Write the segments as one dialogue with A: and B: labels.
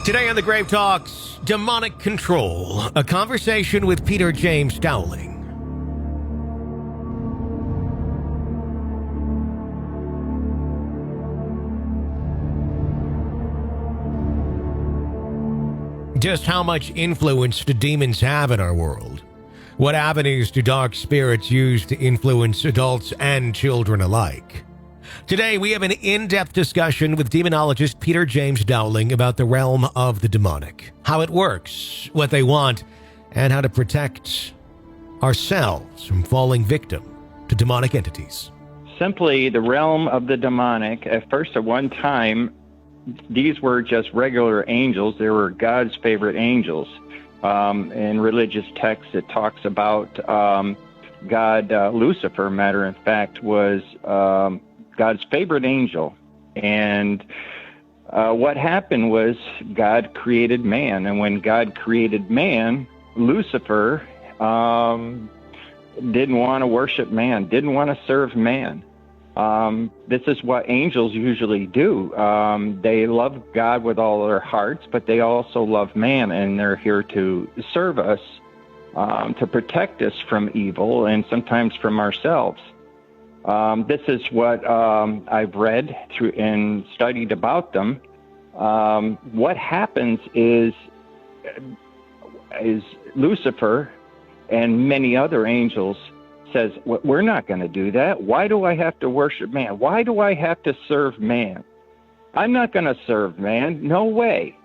A: Today on the Grave Talks, demonic control, a conversation with Peter James Dowling. Just how much influence do demons have in our world? What avenues do dark spirits use to influence adults and children alike? Today, we have an in-depth discussion with demonologist Peter James Dowling about the realm of the demonic, how it works, what they want, and how to protect ourselves from falling victim to demonic entities.
B: Simply, the realm of the demonic, at one time, these were just regular angels. They were God's favorite angels. In religious texts, it talks about God, Lucifer, matter of fact, was God's favorite angel. And what happened was God created man. And when God created man, Lucifer didn't want to worship man, didn't want to serve man. This is what angels usually do. They love God with all their hearts, but they also love man, and they're here to serve us, to protect us from evil and sometimes from ourselves. This is what I've read through and studied about them. What happens is Lucifer and many other angels says, we're not going to do that. Why do I have to worship man? Why do I have to serve man? I'm not going to serve man. No way,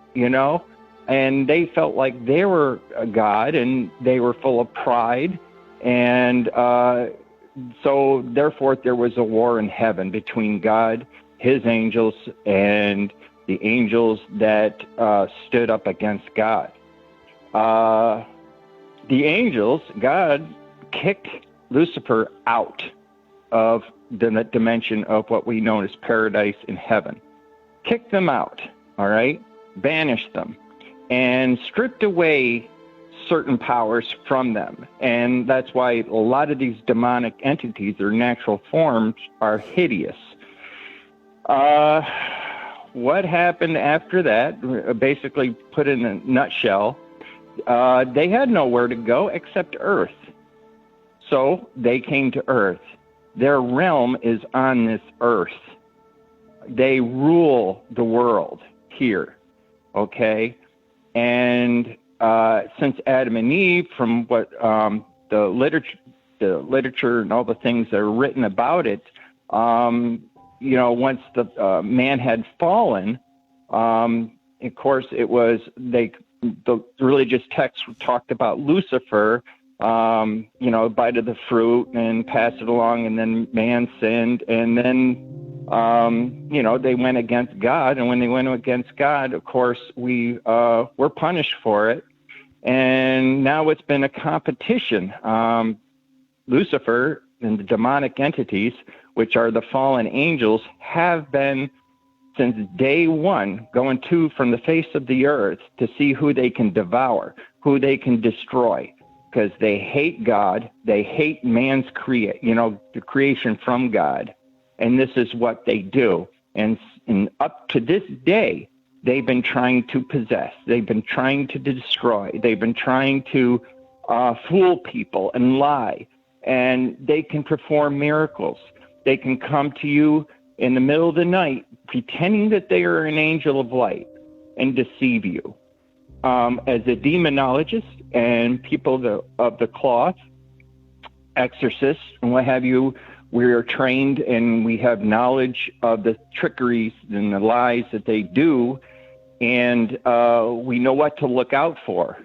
B: And they felt like they were a God, and they were full of pride. And so therefore there was a war in heaven between God, his angels, and the angels that stood up against God. The angels, God kicked Lucifer out of the dimension of what we know as paradise in heaven. Kicked them out, all right? Banished them and stripped away certain powers from them. And that's why a lot of these demonic entities, their natural forms, are hideous. What happened after that, basically put in a nutshell, they had nowhere to go except Earth. So they came to Earth. Their realm is on this Earth. They rule the world here, okay? And since Adam and Eve, from what the literature and all the things that are written about it, once the man had fallen, of course, it was the religious texts talked about Lucifer. Bite of the fruit and pass it along, and then man sinned, and then, they went against God, and when they went against God, of course, we were punished for it, and now it's been a competition. Lucifer and the demonic entities, which are the fallen angels, have been, since day one, going from the face of the earth to see who they can devour, who they can destroy. Because they hate God, they hate man's the creation from God, and this is what they do. And up to this day, they've been trying to possess, they've been trying to destroy, they've been trying to fool people and lie, and they can perform miracles. They can come to you in the middle of the night, pretending that they are an angel of light, and deceive you. As a demonologist and people of the cloth, exorcists and what have you, we are trained and we have knowledge of the trickeries and the lies that they do, and we know what to look out for,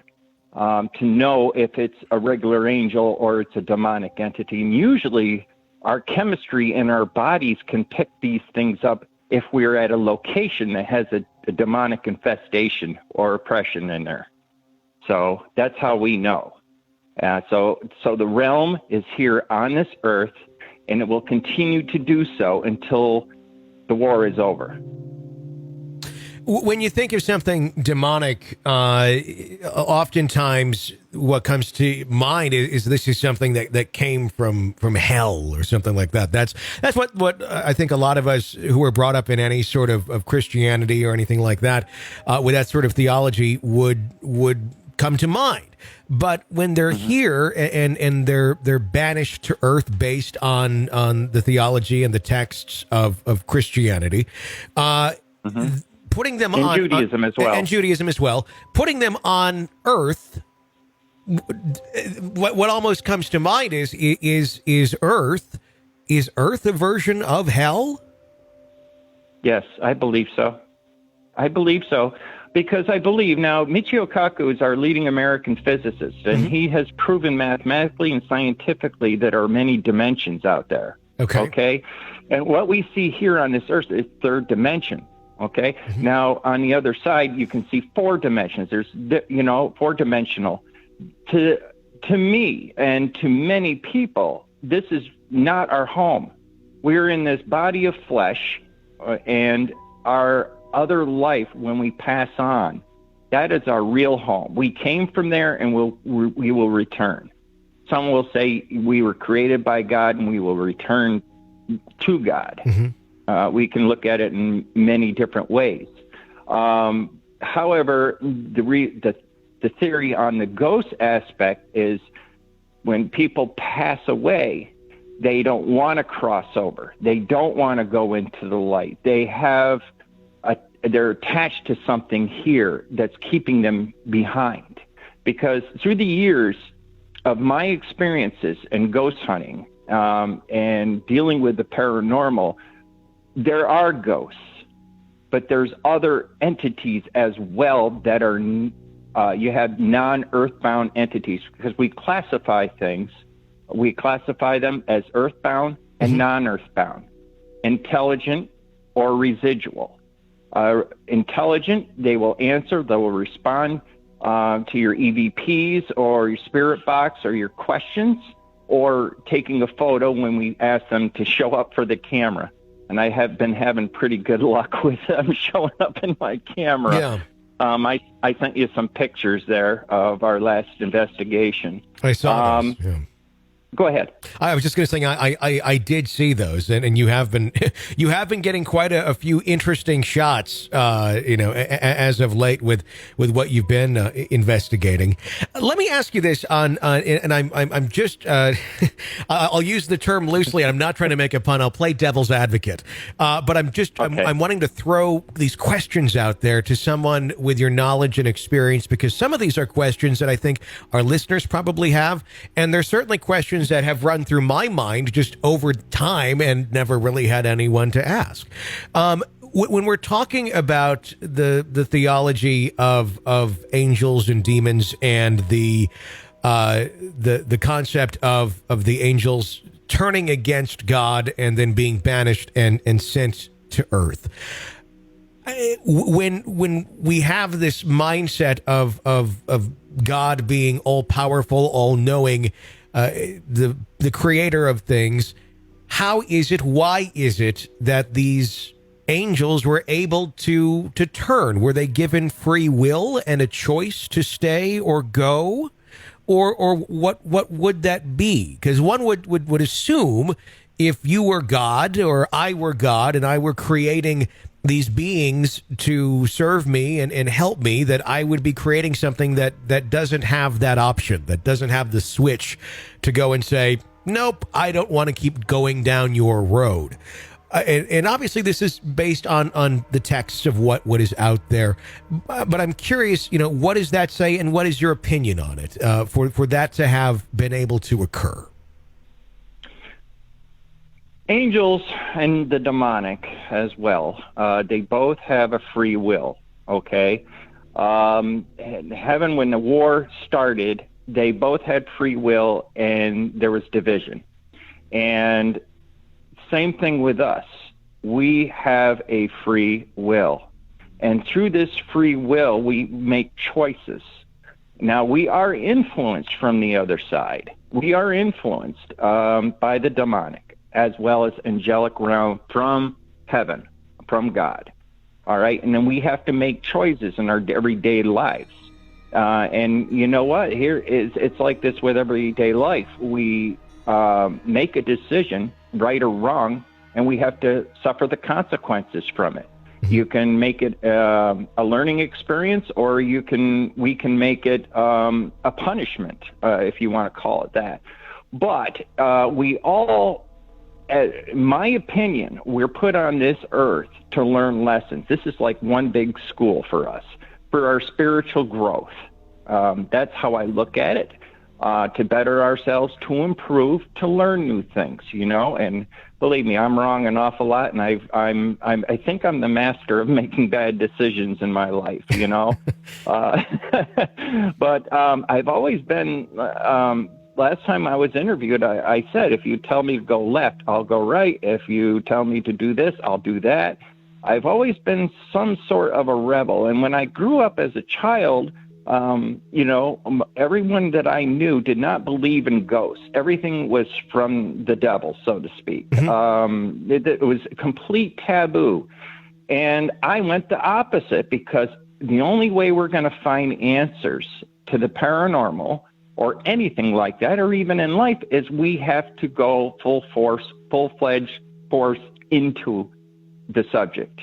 B: to know if it's a regular angel or it's a demonic entity. And usually our chemistry in our bodies can pick these things up if we're at a location that has a demonic infestation or oppression in there. So that's how we know. So the realm is here on this earth, and it will continue to do so until the war is over.
A: When you think of something demonic, oftentimes what comes to mind is this is something that came from hell or something like that. That's what I think a lot of us who were brought up in any sort of Christianity or anything like that, with that sort of theology would come to mind. But when they're here and they're banished to earth based on the theology and the texts of Christianity, putting them on
B: Judaism as well,
A: and Judaism as well, putting them on earth. What almost comes to mind is Earth a version of hell?
B: Yes, I believe so. Because I believe now Michio Kaku is our leading American physicist, and he has proven mathematically and scientifically that there are many dimensions out there. Okay. And what we see here on this earth is third dimension. Okay. Now on the other side, you can see four dimensions. There's, four dimensional. To me and to many people, this is not our home. We're in this body of flesh, and our other life, when we pass on, that is our real home. We came from there, and we will return. Some will say we were created by God, and we will return to God. We can look at it in many different ways. However, the theory on the ghost aspect is when people pass away, they don't want to cross over. They don't want to go into the light. They're attached to something here that's keeping them behind. Because through the years of my experiences in ghost hunting and dealing with the paranormal, there are ghosts, but there's other entities as well that are you have non-earthbound entities, because we classify things. We classify them as earthbound and non-earthbound, intelligent or residual. Intelligent, they will answer, they will respond to your EVPs or your spirit box or your questions, or taking a photo when we ask them to show up for the camera. And I have been having pretty good luck with them showing up in my camera.
A: Yeah.
B: I sent you some pictures there of our last investigation.
A: I saw those. Yeah.
B: Go ahead.
A: I was just going to say I did see those, and you have been getting quite a few interesting shots, as of late with what you've been investigating. Let me ask you this and I'm just I'll use the term loosely. I'm not trying to make a pun. I'll play devil's advocate, but I'm wanting to throw these questions out there to someone with your knowledge and experience, because some of these are questions that I think our listeners probably have, and there's certainly questions that have run through my mind just over time and never really had anyone to ask. When we're talking about the theology of angels and demons and the concept of the angels turning against God and then being banished and sent to earth, when we have this mindset of God being all powerful, all knowing, the creator of things, why is it that these angels were able to turn? Were they given free will and a choice to stay or go? Or what would that be? Because one would assume if you were God or I were God and I were creating these beings to serve me and help me, that I would be creating something that doesn't have that option, that doesn't have the switch to go and say, nope, I don't want to keep going down your road. And obviously this is based on the texts of what is out there. But I'm curious, what does that say, and what is your opinion on it for that to have been able to occur?
B: Angels and the demonic as well, they both have a free will, okay? Heaven, when the war started, they both had free will, and there was division. And same thing with us. We have a free will. And through this free will, we make choices. Now, we are influenced from the other side. We are influenced by the demonic, as well as angelic realm from heaven, from God. All right? And then we have to make choices in our everyday lives. And you know what? It's like this with everyday life. We make a decision, right or wrong, and we have to suffer the consequences from it. You can make it a learning experience, or we can make it a punishment, if you want to call it that. But we all, in my opinion, we're put on this earth to learn lessons. This is like one big school for us, for our spiritual growth. That's how I look at it. To better ourselves, to improve, to learn new things, and believe me, I'm wrong an awful lot, and I think I'm the master of making bad decisions in my life, but I've always been, last time I was interviewed, I said, if you tell me to go left, I'll go right. If you tell me to do this, I'll do that. I've always been some sort of a rebel, and when I grew up as a child, everyone that I knew did not believe in ghosts. Everything was from the devil, so to speak. Mm-hmm. It was a complete taboo. And I went the opposite, because the only way we're going to find answers to the paranormal or anything like that, or even in life, is we have to go full-fledged force into the subject.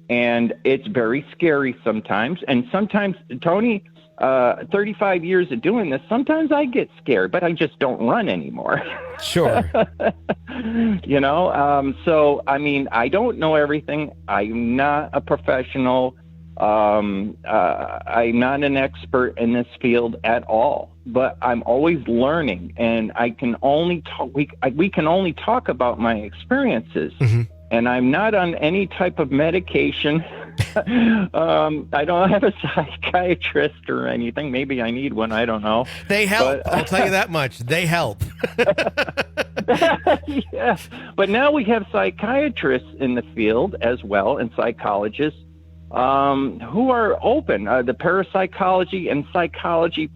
B: And it's very scary sometimes. And sometimes, Tony, 35 years of doing this, sometimes I get scared, but I just don't run anymore.
A: Sure.
B: So, I mean, I don't know everything. I'm not a professional. I'm not an expert in this field at all, but I'm always learning, and I can only talk, we can only talk about my experiences. Mm-hmm. And I'm not on any type of medication. I don't have a psychiatrist or anything. Maybe I need one. I don't know.
A: They help. I'll tell you that much. They help.
B: Yeah. But now we have psychiatrists in the field as well, and psychologists who are open. The parapsychology and psychology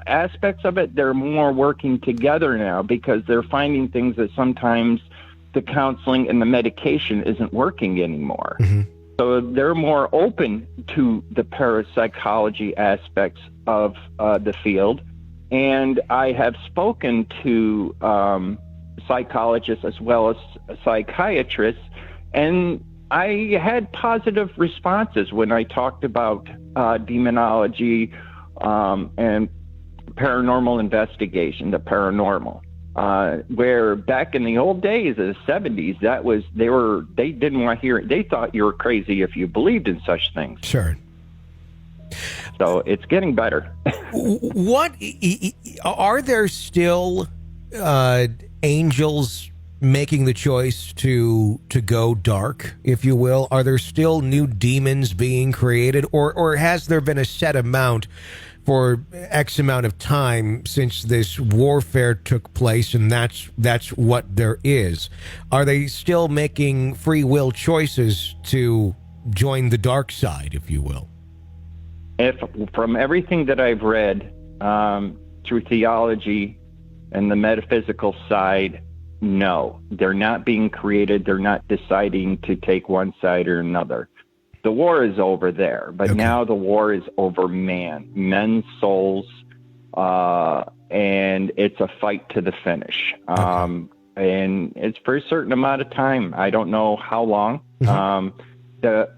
B: aspects of it, they're more working together now, because they're finding things that sometimes the counseling and the medication isn't working anymore. Mm-hmm. So they're more open to the parapsychology aspects of the field. And I have spoken to psychologists as well as psychiatrists, and I had positive responses when I talked about demonology and paranormal investigation, the paranormal. Where back in the old days, the 70s, they didn't want to hear it. They thought you were crazy if you believed in such things.
A: Sure.
B: So it's getting better.
A: What are there still angels making the choice to go dark, if you will? Are there still new demons being created, or has there been a set amount for X amount of time since this warfare took place, and that's what there is? Are they still making free will choices to join the dark side, if you will?
B: From everything that I've read through theology and the metaphysical side, no, they're not being created. They're not deciding to take one side or another. The war is over there, but now the war is over men's souls, and it's a fight to the finish. And it's for a certain amount of time. I don't know how long. Mm-hmm.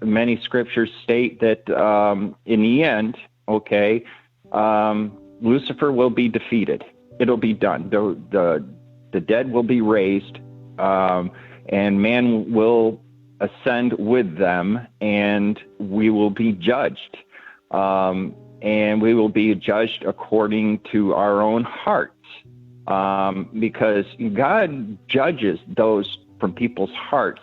B: Many scriptures state that in the end, Lucifer will be defeated. It'll be done. The dead will be raised, and man will ascend with them, and we will be judged. And we will be judged according to our own hearts, because God judges those from people's hearts.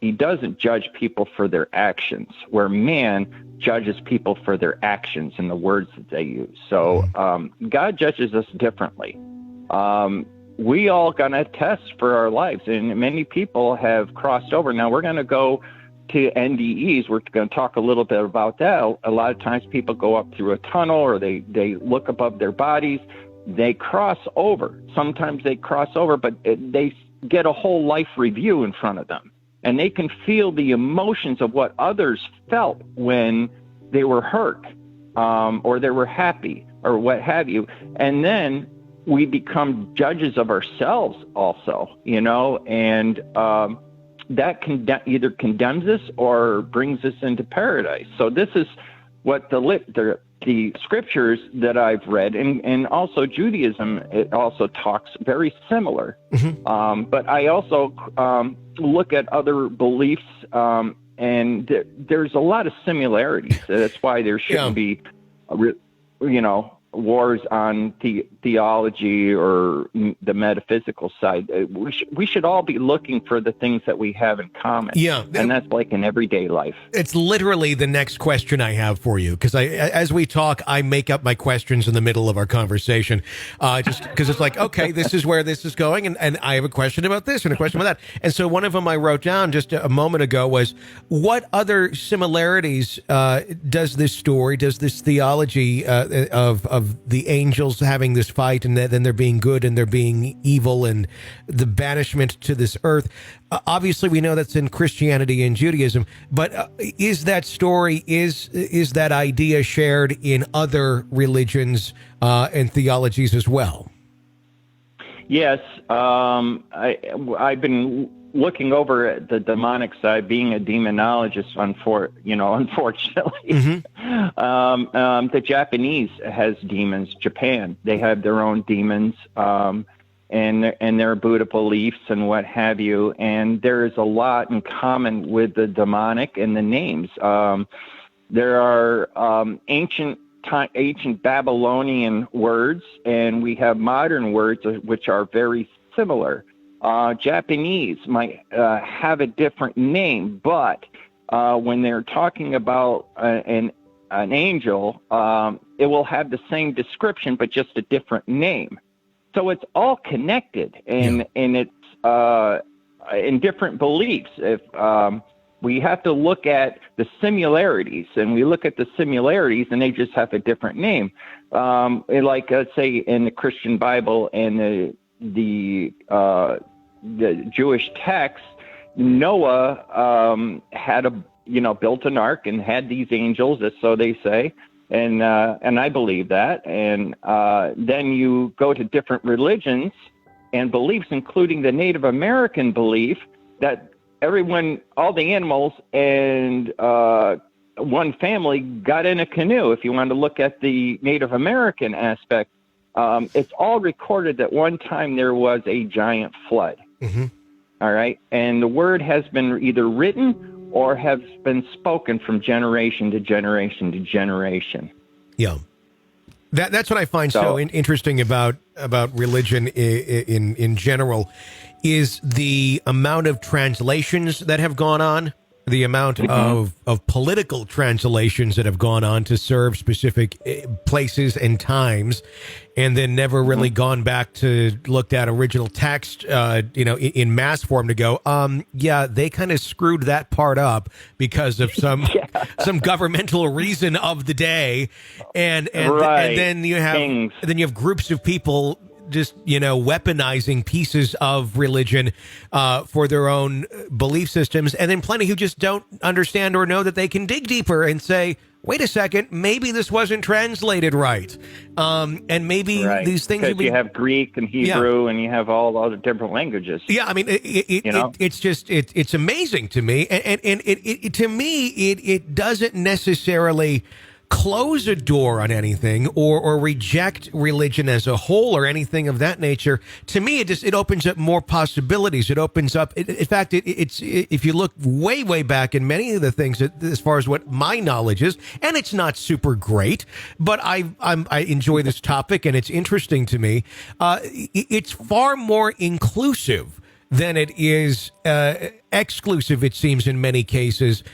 B: He doesn't judge people for their actions, where man judges people for their actions and the words that they use. So God judges us differently. We all gonna test for our lives, and many people have crossed over. Now we're gonna go to NDEs. We're going to talk a little bit about that. A lot of times people go up through a tunnel, or they look above their bodies. They cross over. Sometimes they cross over, but they get a whole life review in front of them, and they can feel the emotions of what others felt when they were hurt. or they were happy or what have you. And then we become judges of ourselves also, and that either condemns us or brings us into paradise. So this is what the scriptures that I've read, and also Judaism, it also talks very similar. But I also look at other beliefs, and there's a lot of similarities. That's why there shouldn't be, wars on theology or the metaphysical side. We should all be looking for the things that we have in common.
A: Yeah.
B: And that's like in everyday life.
A: It's literally the next question I have for you, because as we talk, I make up my questions in the middle of our conversation, just because it's like, okay, this is where this is going, and I have a question about this and a question about that. And so one of them I wrote down just a moment ago was, what other similarities does this theology of the angels having this fight, and then they're being good and they're being evil, and the banishment to this earth? Obviously, we know that's in Christianity and Judaism, but is that story, is that idea shared in other religions and theologies as well?
B: Yes, I've been looking over at the demonic side, being a demonologist, unfortunately. The Japanese has demons. Japan, they have their own demons, and their Buddha beliefs and what have you. And there is a lot in common with the demonic and the names. There are ancient Babylonian words, and we have modern words which are very similar. Japanese might have a different name, but when they're talking about an angel, it will have the same description, but just a different name. So it's all connected, and it's in different beliefs. If we have to look at the similarities, and we look at the similarities, and they just have a different name. Like say in the Christian Bible and the Jewish text, Noah had built an ark and had these angels, so they say, and I believe that. And then you go to different religions and beliefs, including the Native American belief that everyone, all the animals and one family got in a canoe. If you want to look at the Native American aspect, it's all recorded that one time there was a giant flood. All right. And the word has been either written or has been spoken from generation to generation to generation. Yeah.
A: That's what I find so interesting about religion in general, is the amount of translations that have gone on, the amount of political translations that have gone on to serve specific places and times, and then never really gone back to looked at original text, in mass form to go, they kind of screwed that part up because of some governmental reason of the day, and then you have groups of people just weaponizing pieces of religion for their own belief systems, and then plenty who just don't understand or know that they can dig deeper and say, wait a second, maybe this wasn't translated right, and maybe these things
B: because you have Greek and Hebrew and you have all the different languages.
A: I mean, it's amazing to me, and it doesn't necessarily close a door on anything or reject religion as a whole or anything of that nature. To me, it opens up more possibilities. It opens up. In fact, it's if you look way back in many of the things as far as what my knowledge is, and it's not super great, but I enjoy this topic and it's interesting to me. It's far more inclusive than it is exclusive, it seems, in many cases,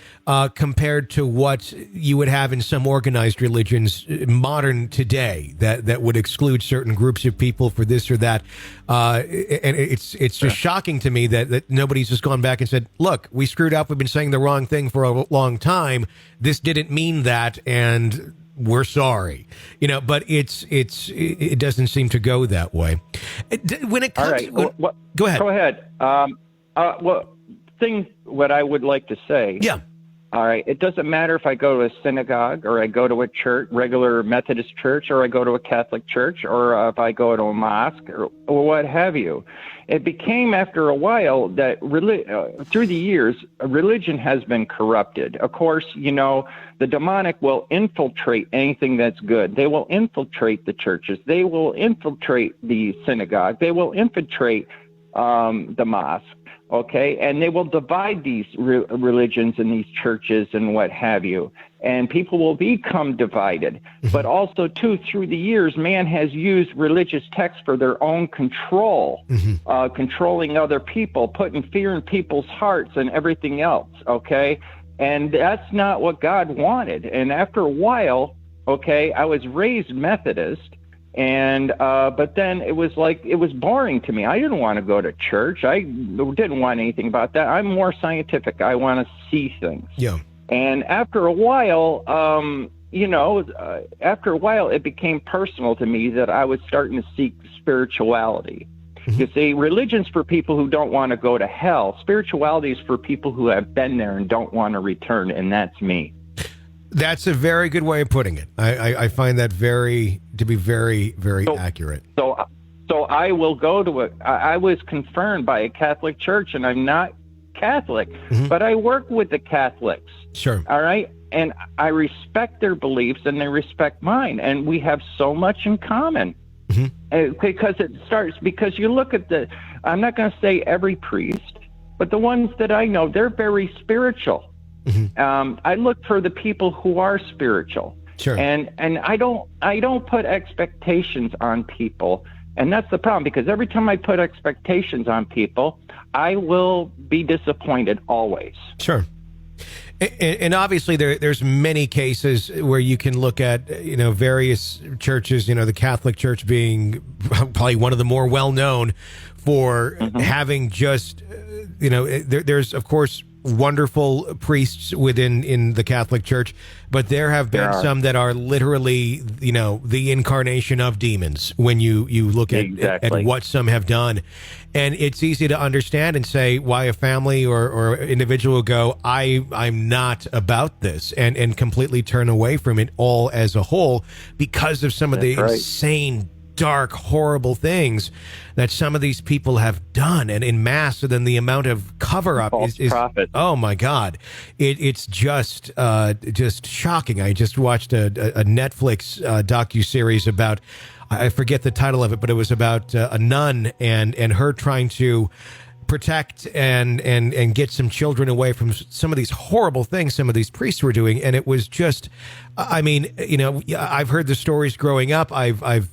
A: compared to what you would have in some organized religions modern today that would exclude certain groups of people for this or that. And it's just shocking to me that nobody's just gone back and said, look, we screwed up. We've been saying the wrong thing for a long time. This didn't mean that, and we're sorry, but it doesn't seem to go that way. When it comes, go ahead.
B: Go ahead. What I would like to say, All right. It doesn't matter if I go to a synagogue or I go to a church, regular Methodist church, or I go to a Catholic church, or if I go to a mosque or what have you. It became after a while that through the years, religion has been corrupted. Of course, the demonic will infiltrate anything that's good. They will infiltrate the churches. They will infiltrate the synagogue. They will infiltrate the mosque. Okay, and they will divide these religions and these churches and what have you, and people will become divided. But also, too, through the years, man has used religious texts for their own control, controlling other people, putting fear in people's hearts and everything else, okay? And that's not what God wanted. And after a while, okay, I was raised Methodist, and but then it was boring to me. I didn't want to go to church. I didn't want anything about that. I'm more scientific. I want to see things.
A: Yeah.
B: And after a while, it became personal to me that I was starting to seek spirituality. You see, religion's for people who don't want to go to hell. Spirituality is for people who have been there and don't want to return, and that's me.
A: That's a very good way of putting it. I find that to be very, very accurate.
B: So I will go to I was confirmed by a Catholic church, and I'm not Catholic, but I work with the Catholics.
A: Sure. All
B: right. And I respect their beliefs and they respect mine. And we have so much in common. Because you look at I'm not going to say every priest, but the ones that I know, they're very spiritual. I look for the people who are spiritual.
A: Sure.
B: And I don't put expectations on people. And that's the problem, because every time I put expectations on people, I will be disappointed always.
A: Sure. And obviously there's many cases where you can look at, various churches, the Catholic Church being probably one of the more well-known for having just, there's, of course, wonderful priests in the Catholic Church, but there have been some that are literally, the incarnation of demons when you look at what some have done. And it's easy to understand and say why a family or individual will go, I'm not about this, and completely turn away from it all as a whole because of some of the insane, dark, horrible things that some of these people have done, and in mass. And then the amount of cover up is oh my God, it's just shocking. I just watched a Netflix docuseries about, I forget the title of it, but it was about a nun and her trying to protect and get some children away from some of these horrible things some of these priests were doing. And it was just, I've heard the stories growing up. I've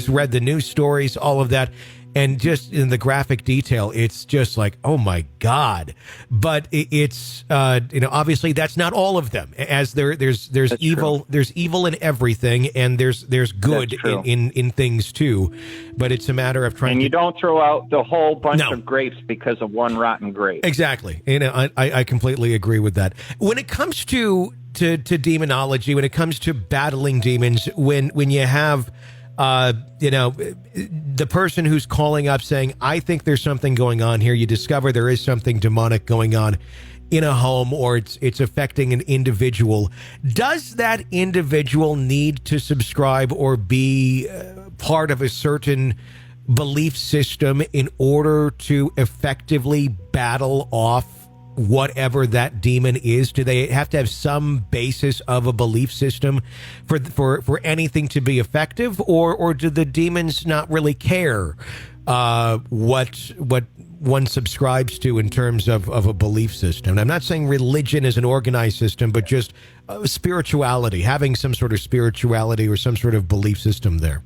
A: read the news stories, all of that. And just in the graphic detail, it's just like, oh my God. But it's, obviously that's not all of them, as there's evil, there's evil in everything, and there's good in things too. But it's a matter of trying. And
B: you don't throw out the whole bunch of grapes because of one rotten grape.
A: Exactly. I completely agree with that. When it comes to demonology, when it comes to battling demons, when you have, the person who's calling up saying, I think there's something going on here. You discover there is something demonic going on in a home, or it's affecting an individual. Does that individual need to subscribe or be part of a certain belief system in order to effectively battle off whatever that demon is? Do they have to have some basis of a belief system for anything to be effective, or do the demons not really care what one subscribes to in terms of a belief system? And I'm not saying religion is an organized system, but just spirituality, having some sort of spirituality or some sort of belief system there.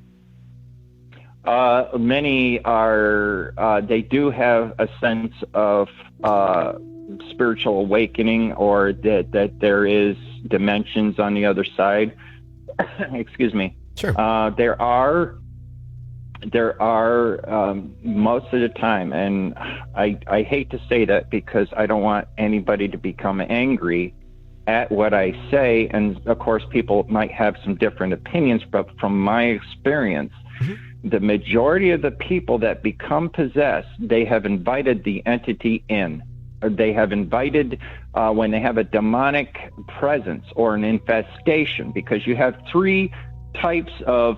B: Many are, they do have a sense of spiritual awakening, or that there is dimensions on the other side. Excuse me.
A: Sure.
B: There are most of the time, and I hate to say that because I don't want anybody to become angry at what I say, and of course people might have some different opinions, but from my experience, the majority of the people that become possessed, they have invited the entity in. they have invited when they have a demonic presence or an infestation, because you have three types of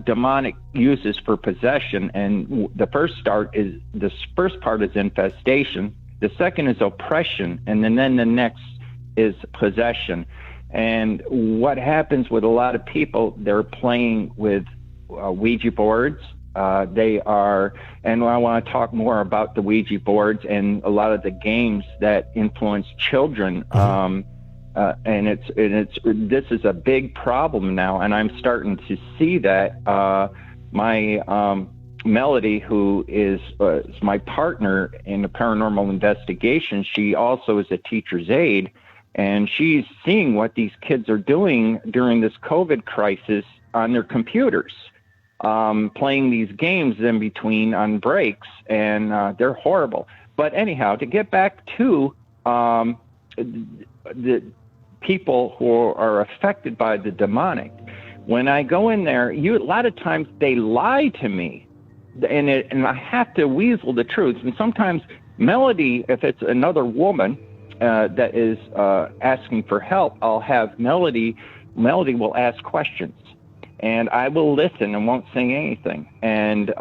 B: demonic uses for possession, and the first part is infestation, the second is oppression, and then the next is possession. And what happens with a lot of people, they're playing with Ouija boards. They are, and I want to talk more about the Ouija boards and a lot of the games that influence children. And this is a big problem now, and I'm starting to see that. My Melody, who is my partner in the paranormal investigation, she also is a teacher's aide, and she's seeing what these kids are doing during this COVID crisis on their computers, playing these games in between on breaks, and they're horrible. But anyhow, to get back to the people who are affected by the demonic, when I go in there, a lot of times they lie to me, and I have to weasel the truth. And sometimes Melody, if it's another woman that is asking for help, I'll have Melody will ask questions, and I will listen and won't say anything. And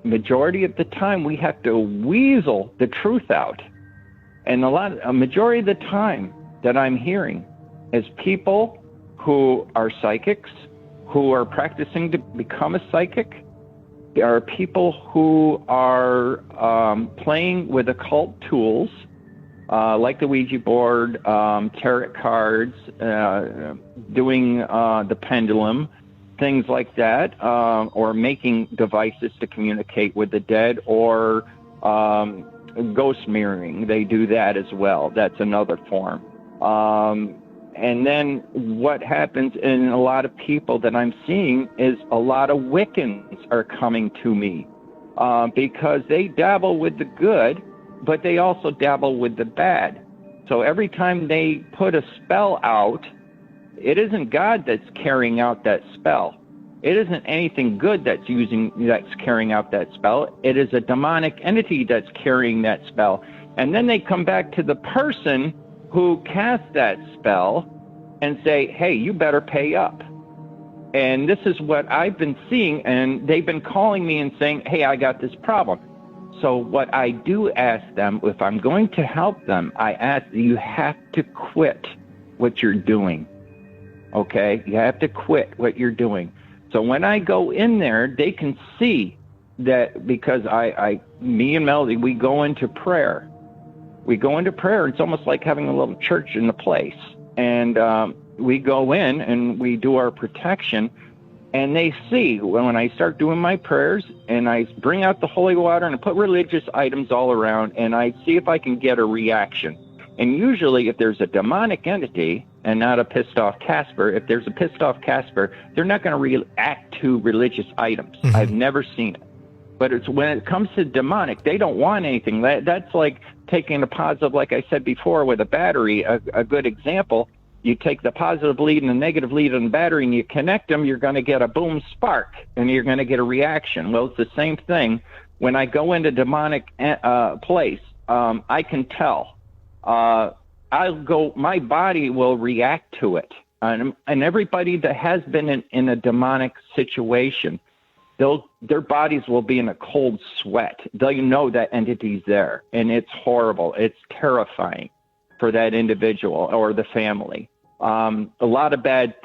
B: majority of the time, we have to weasel the truth out. And a majority of the time that I'm hearing is people who are psychics, who are practicing to become a psychic. There are people who are playing with occult tools, like the Ouija board, tarot cards, doing the pendulum, things like that, or making devices to communicate with the dead, or ghost mirroring. They do that as well. That's another form. And then what happens in a lot of people that I'm seeing is a lot of Wiccans are coming to me because they dabble with the good, but they also dabble with the bad. So every time they put a spell out, it isn't God that's carrying out that spell. It isn't anything good that's carrying out that spell. It is a demonic entity that's carrying that spell. And then they come back to the person who cast that spell and say, hey, you better pay up. And this is what I've been seeing, and they've been calling me and saying, hey, I got this problem. So what I do ask them, if I'm going to help them, I ask, you have to quit what you're doing, okay? You have to quit what you're doing. So when I go in there, they can see that, because me and Melody, we go into prayer. We go into prayer. It's almost like having a little church in the place. And we go in and we do our protection. And they see when I start doing my prayers, and I bring out the holy water and I put religious items all around, and I see if I can get a reaction. And usually if there's a demonic entity and not a pissed off Casper, if there's a pissed off Casper, they're not going to react to religious items. Mm-hmm. I've never seen it. But it's when it comes to demonic, they don't want anything. That's like taking a positive, like I said before, with a battery. A good example, you take the positive lead and the negative lead on the battery and you connect them, you're going to get a boom spark and you're going to get a reaction. Well, it's the same thing. When I go into demonic place, I can tell. My body will react to it. And everybody that has been in a demonic situation, their bodies will be in a cold sweat. They'll know that entity's there, and it's horrible. It's terrifying for that individual or the family. A lot of bad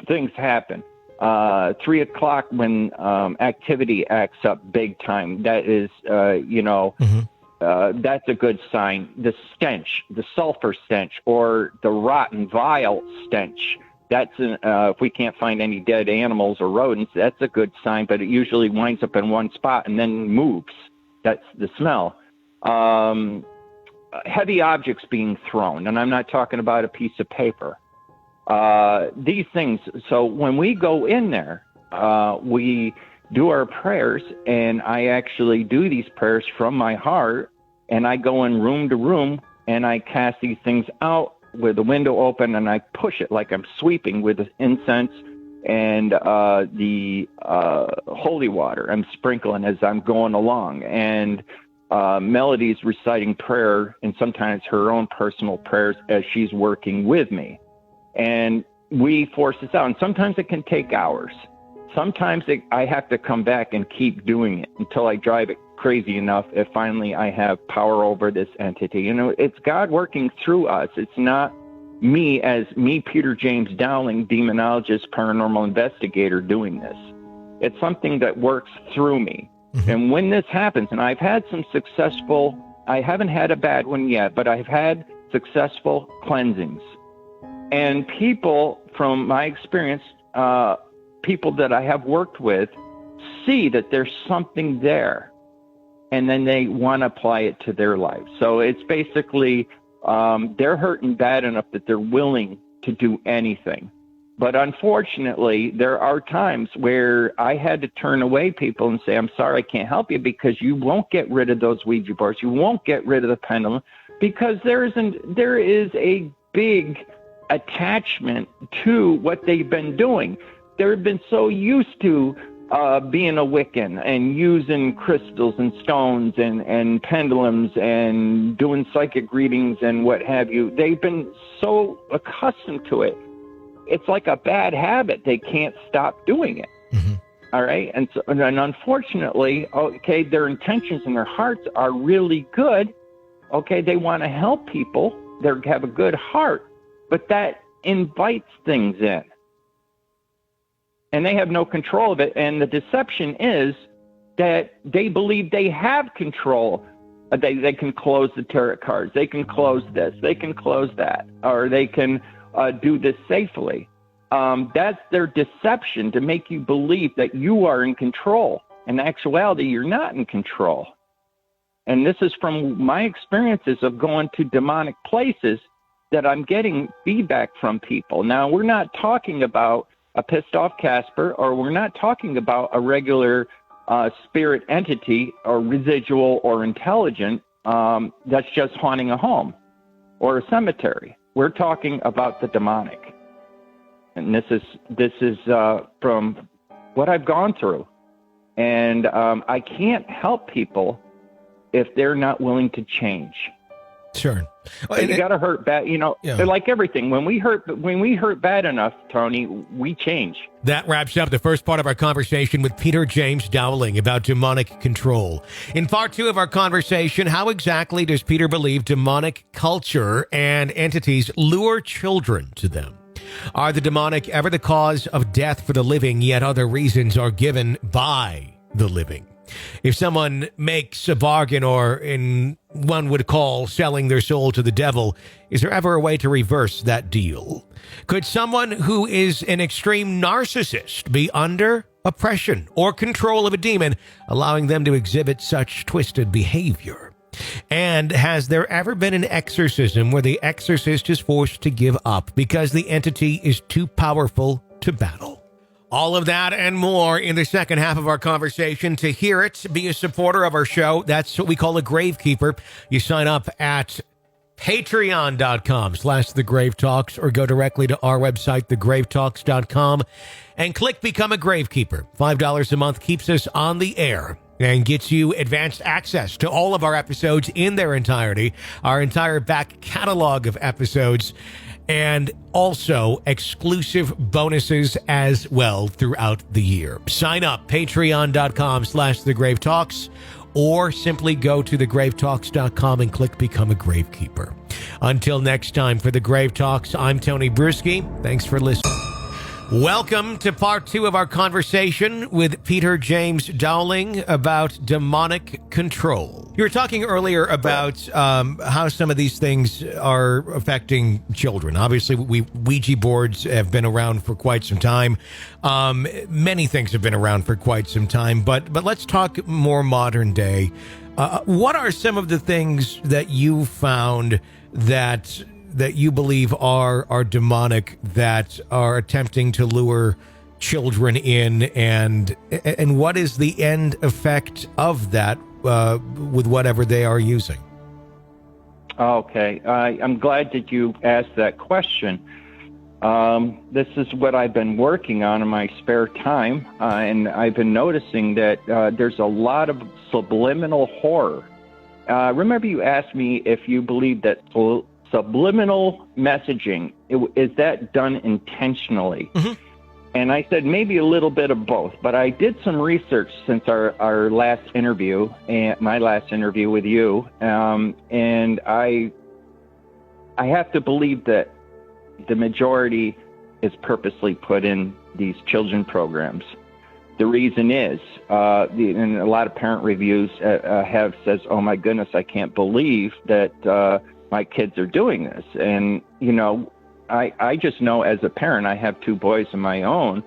B: things happen. 3 o'clock when activity acts up big time, that is, that's a good sign. The stench, the sulfur stench, or the rotten, vile stench, that's if we can't find any dead animals or rodents, that's a good sign, but it usually winds up in one spot and then moves. That's the smell. Heavy objects being thrown, and I'm not talking about a piece of paper. These things. So when we go in there, we do our prayers, and I actually do these prayers from my heart, and I go in room to room, and I cast these things out with the window open, and I push it like I'm sweeping with the incense and the holy water. I'm sprinkling as I'm going along, and Melody's reciting prayer and sometimes her own personal prayers as she's working with me. And we force this out. And sometimes it can take hours. Sometimes I have to come back and keep doing it until I drive it crazy enough if finally I have power over this entity. You know, it's God working through us. It's not me, Peter James Dowling, demonologist, paranormal investigator, doing this. It's something that works through me. Mm-hmm. And when this happens, and I've had some successful, I haven't had a bad one yet, but I've had successful cleansings. And people, from my experience, people that I have worked with, see that there's something there, and then they want to apply it to their life. So it's basically they're hurting bad enough that they're willing to do anything. But unfortunately, there are times where I had to turn away people and say, I'm sorry, I can't help you because you won't get rid of those Ouija boards. You won't get rid of the pendulum because there is a big attachment to what they've been doing. They've been so used to being a Wiccan and using crystals and stones and pendulums and doing psychic readings and what have you. They've been so accustomed to it. It's like a bad habit. They can't stop doing it. Mm-hmm. All right. And unfortunately, okay, their intentions and their hearts are really good. Okay. They want to help people. They have a good heart, but that invites things in. And they have no control of it. And the deception is that they believe they have control. They can close the tarot cards. They can close this. They can close that. Or they can do this safely. That's their deception, to make you believe that you are in control. In actuality, you're not in control. And this is from my experiences of going to demonic places that I'm getting feedback from people. Now, we're not talking about a pissed off Casper, or we're not talking about a regular spirit entity or residual or intelligent that's just haunting a home or a cemetery. We're talking about the demonic. And this is from what I've gone through. And I can't help people if they're not willing to change.
A: Sure.
B: Well, you got to hurt bad. You know, yeah. Like everything. When we hurt bad enough, Tony, we change.
A: That wraps up the first part of our conversation with Peter James Dowling about demonic control. In part 2 of our conversation, how exactly does Peter believe demonic culture and entities lure children to them? Are the demonic ever the cause of death for the living, yet other reasons are given by the living? If someone makes a bargain, or in one would call selling their soul to the devil, is there ever a way to reverse that deal? Could someone who is an extreme narcissist be under oppression or control of a demon, allowing them to exhibit such twisted behavior? And has there ever been an exorcism where the exorcist is forced to give up because the entity is too powerful to battle? All of that and more in the second half of our conversation. To hear it, be a supporter of our show. That's what we call a gravekeeper. You sign up at patreon.com/thegravetalks or go directly to our website, thegravetalks.com, and click Become a Gravekeeper. $5 a month keeps us on the air and gets you advanced access to all of our episodes in their entirety, our entire back catalog of episodes, and also exclusive bonuses as well throughout the year. Sign up, patreon.com/thegravetalks, or simply go to thegravetalks.com and click Become a Gravekeeper. Until next time, for The Grave Talks, I'm Tony Bruski. Thanks for listening. Welcome to part 2 of our conversation with Peter James Dowling about demonic control. You were talking earlier about how some of these things are affecting children. Obviously, Ouija boards have been around for quite some time. Many things have been around for quite some time, but let's talk more modern day. What are some of the things that you found that you believe are demonic, that are attempting to lure children in, and what is the end effect of that with whatever they are using?
B: Okay, I'm glad that you asked that question. This is what I've been working on in my spare time, and I've been noticing that there's a lot of subliminal horror remember you asked me if you believe that subliminal messaging, is that done intentionally? Mm-hmm. And I said maybe a little bit of both, but I did some research since our last interview, and my last interview with you, and I have to believe that the majority is purposely put in these children programs. The reason is, and a lot of parent reviews have says, "Oh my goodness, I can't believe that my kids are doing this." And I just know as a parent, I have 2 boys of my own.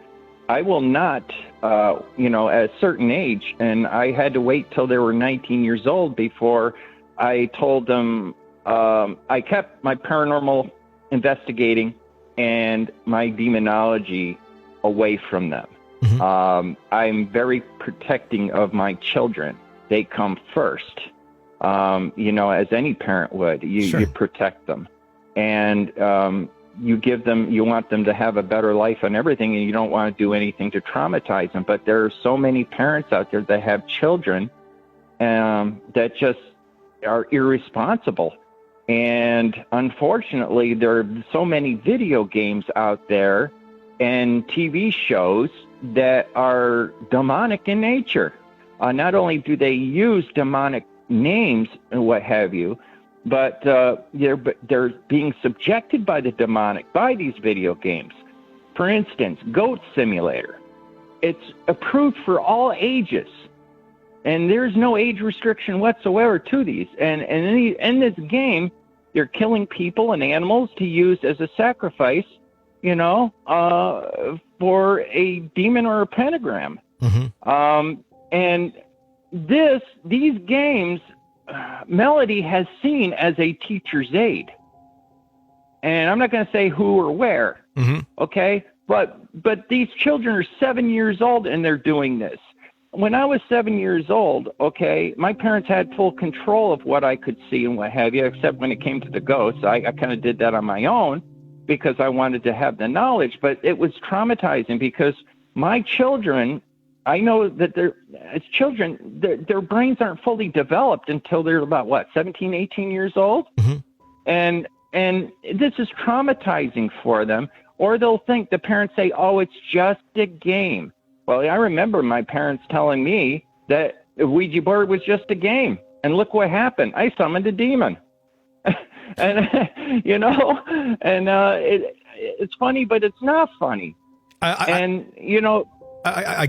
B: I will not, at a certain age, and I had to wait till they were 19 years old before I told them. I kept my paranormal investigating and my demonology away from them. Mm-hmm. I'm very protecting of my children. They come first. As any parent would, you protect them, and you want them to have a better life and everything, and you don't want to do anything to traumatize them. But there are so many parents out there that have children that just are irresponsible. And unfortunately, there are so many video games out there and TV shows that are demonic in nature. Not only do they use demonic names and what have you, but they're being subjected by the demonic by these video games. For instance, Goat Simulator. It's approved for all ages, and there's no age restriction whatsoever to these. And in this game, they're killing people and animals to use as a sacrifice, for a demon or a pentagram. Mm-hmm. And these games, Melody has seen as a teacher's aide. And I'm not going to say who or where, mm-hmm. Okay? But these children are 7 years old and they're doing this. When I was 7 years old, okay, my parents had full control of what I could see and what have you, except when it came to the ghosts. I kind of did that on my own because I wanted to have the knowledge, but it was traumatizing because my children, I know that as children, their brains aren't fully developed until they're about, 17, 18 years old? Mm-hmm. And this is traumatizing for them, or they'll think, the parents say, oh, it's just a game. Well, I remember my parents telling me that a Ouija board was just a game. And look what happened. I summoned a demon. And, it's funny, but it's not funny. Go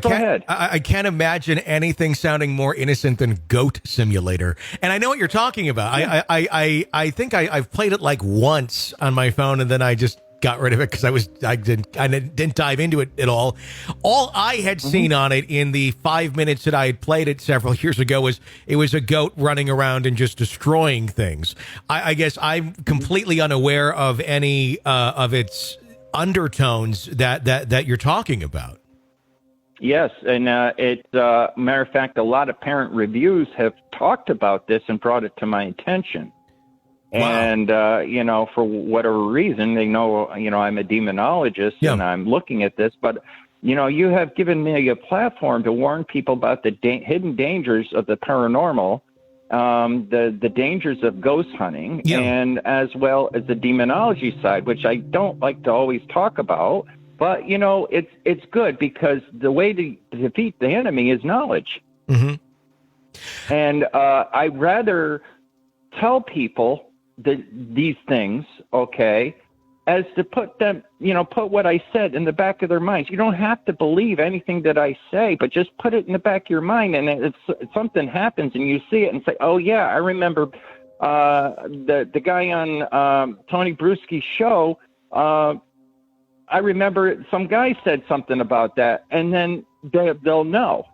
B: ahead.
A: I can't imagine anything sounding more innocent than Goat Simulator. And I know what you're talking about. Yeah. I think I've played it like once on my phone, and then I just got rid of it because I didn't dive into it at all. All I had mm-hmm. seen on it in the 5 minutes that I had played it several years ago was it was a goat running around and just destroying things. I guess I'm completely unaware of any of its undertones that you're talking about.
B: Yes, and matter of fact, a lot of parent reviews have talked about this and brought it to my attention. Wow. And, for whatever reason, they know, I'm a demonologist and I'm looking at this. But, you have given me a platform to warn people about the hidden dangers of the paranormal, the dangers of ghost hunting, and as well as the demonology side, which I don't like to always talk about. But, it's good because the way to defeat the enemy is knowledge. Mm-hmm. And I'd rather tell people these things, okay, as to put them, put what I said in the back of their minds. You don't have to believe anything that I say, but just put it in the back of your mind. And if something happens and you see it and say, oh, yeah, I remember the guy on Tony Bruski's show, I remember some guy said something about that, and then they'll know.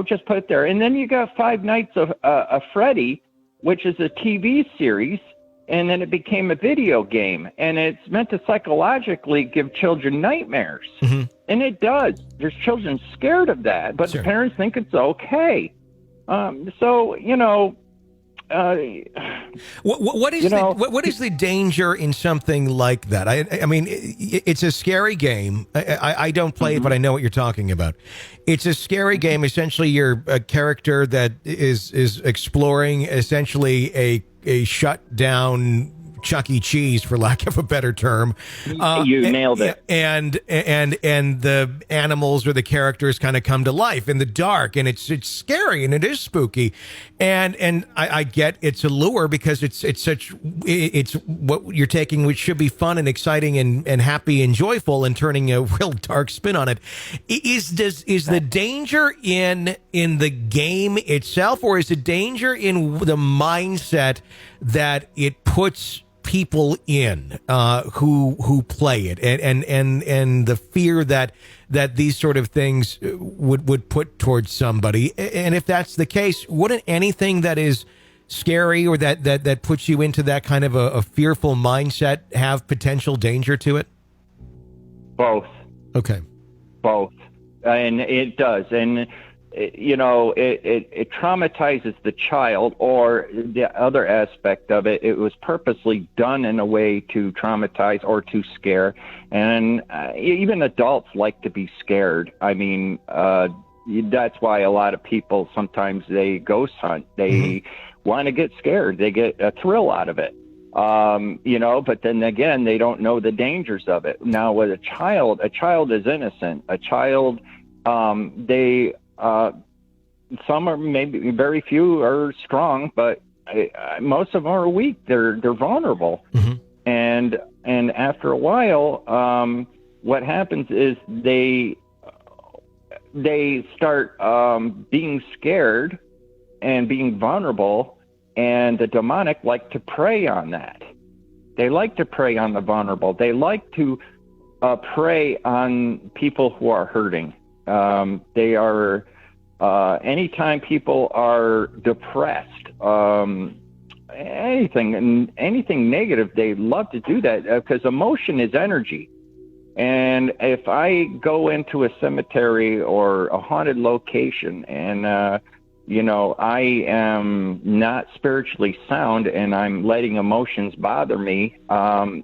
B: Just put it there. And then you got Five Nights of Freddy, which is a TV series, and then it became a video game. And it's meant to psychologically give children nightmares. Mm-hmm. And it does. There's children scared of that, but the parents think it's okay.
A: What is what is the danger in something like that? I mean, it's a scary game. I don't play it, but I know what you're talking about. It's a scary game. Essentially, you're a character that is exploring essentially a shut down Chuck E. Cheese, for lack of a better term.
B: You nailed it.
A: And the animals or the characters kind of come to life in the dark, and it's scary and it is spooky, and I get it's a lure because it's what you're taking, which should be fun and exciting and happy and joyful, and turning a real dark spin on it. Is the danger in the game itself, or is the danger in the mindset that it puts people in who play it, and the fear that these sort of things would put towards somebody? And if that's the case, wouldn't anything that is scary or that puts you into that kind of a fearful mindset have potential danger to it?
B: Both.
A: Okay.
B: Both. And it does. And it traumatizes the child, or the other aspect of it, it was purposely done in a way to traumatize or to scare. And even adults like to be scared. I mean, that's why a lot of people, sometimes they ghost hunt. They want to get scared. They get a thrill out of it. But then again, they don't know the dangers of it. Now with a child is innocent. A child, some are, maybe very few are strong, but most of them are weak. They're vulnerable. And after a while, what happens is they start being scared and being vulnerable, and the demonic like to prey on that. They like to prey on the vulnerable. They like to prey on people who are hurting. They are, anytime people are depressed, anything negative, they love to do that because emotion is energy. And if I go into a cemetery or a haunted location and, I am not spiritually sound and I'm letting emotions bother me, I'm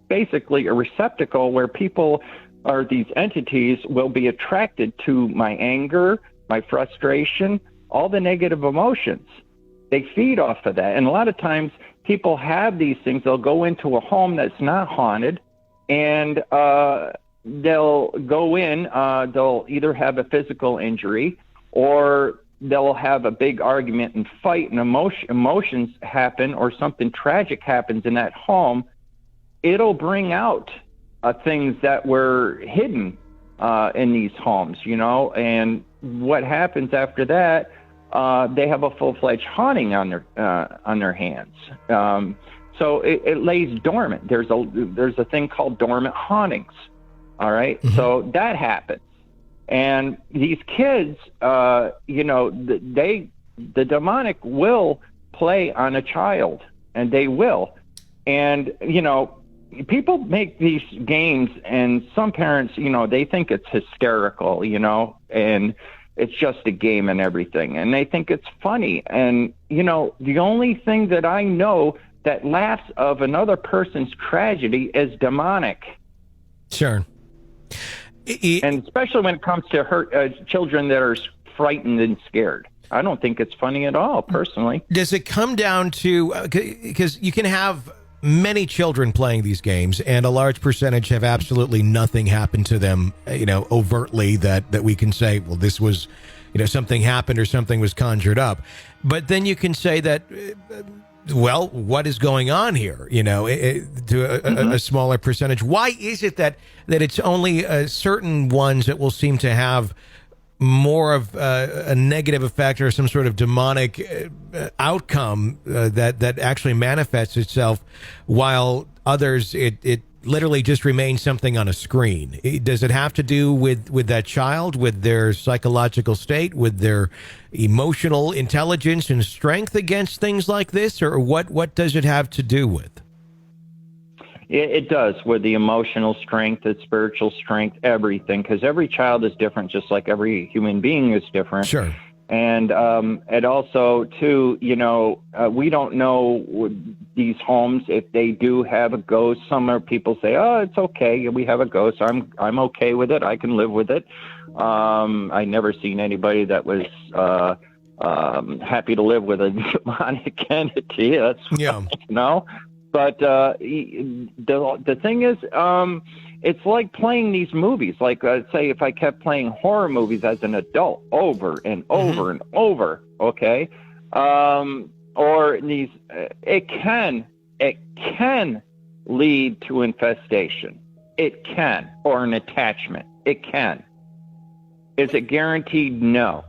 B: basically a receptacle where people, or these entities, will be attracted to my anger, my frustration, all the negative emotions. They feed off of that. And a lot of times people have these things. They'll go into a home that's not haunted, and they'll go in, they'll either have a physical injury, or they'll have a big argument and fight, and emotions happen, or something tragic happens in that home. It'll bring out things that were hidden in these homes, and what happens after that, they have a full-fledged haunting on their hands. So it lays dormant. There's a thing called dormant hauntings. All right. So that happens. And these kids, the demonic will play on a child, and they will. And, people make these games, and some parents, they think it's hysterical, and it's just a game and everything. And they think it's funny. And, the only thing that I know that laughs of another person's tragedy is demonic.
A: Sure.
B: And especially when it comes to children that are frightened and scared. I don't think it's funny at all, personally.
A: Does it come down to, because you can have many children playing these games, and a large percentage have absolutely nothing happen to them, overtly that we can say, well, this was, something happened or something was conjured up. But then you can say that, well, what is going on here? To a smaller percentage. Why is it that it's only certain ones that will seem to have more of a negative effect or some sort of demonic outcome that actually manifests itself, while others it literally just remains something on a screen? Does it have to do with that child, with their psychological state, with their emotional intelligence and strength against things like this, or what does it have to do with?
B: It does, with the emotional strength, the spiritual strength, everything, because every child is different, just like every human being is different.
A: Sure.
B: And also, too, we don't know these homes, if they do have a ghost. Some people say, oh, it's okay, we have a ghost. I'm okay with it. I can live with it. I never seen anybody that was happy to live with a demonic entity. That's, But the thing is, it's like playing these movies. Like, say, if I kept playing horror movies as an adult over and over and over, okay? Or these, it can lead to infestation. It can, or an attachment. It can. Is it guaranteed? No.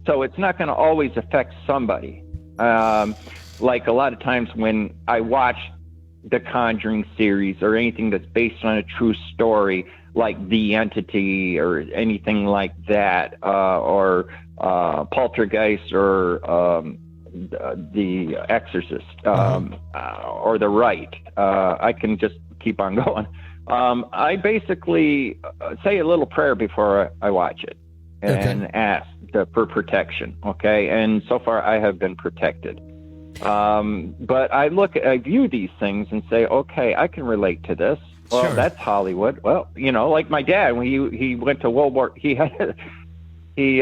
B: So it's not going to always affect somebody. Like a lot of times when I watch the Conjuring series or anything that's based on a true story, like The Entity or anything like that, or Poltergeist or The Exorcist, or The Rite. I can just keep on going. I basically say a little prayer before I watch it and ask for protection. Okay. And so far I have been protected. But I view these things and say, okay, I can relate to this. Well, sure. That's Hollywood. Well, like my dad, when he went to he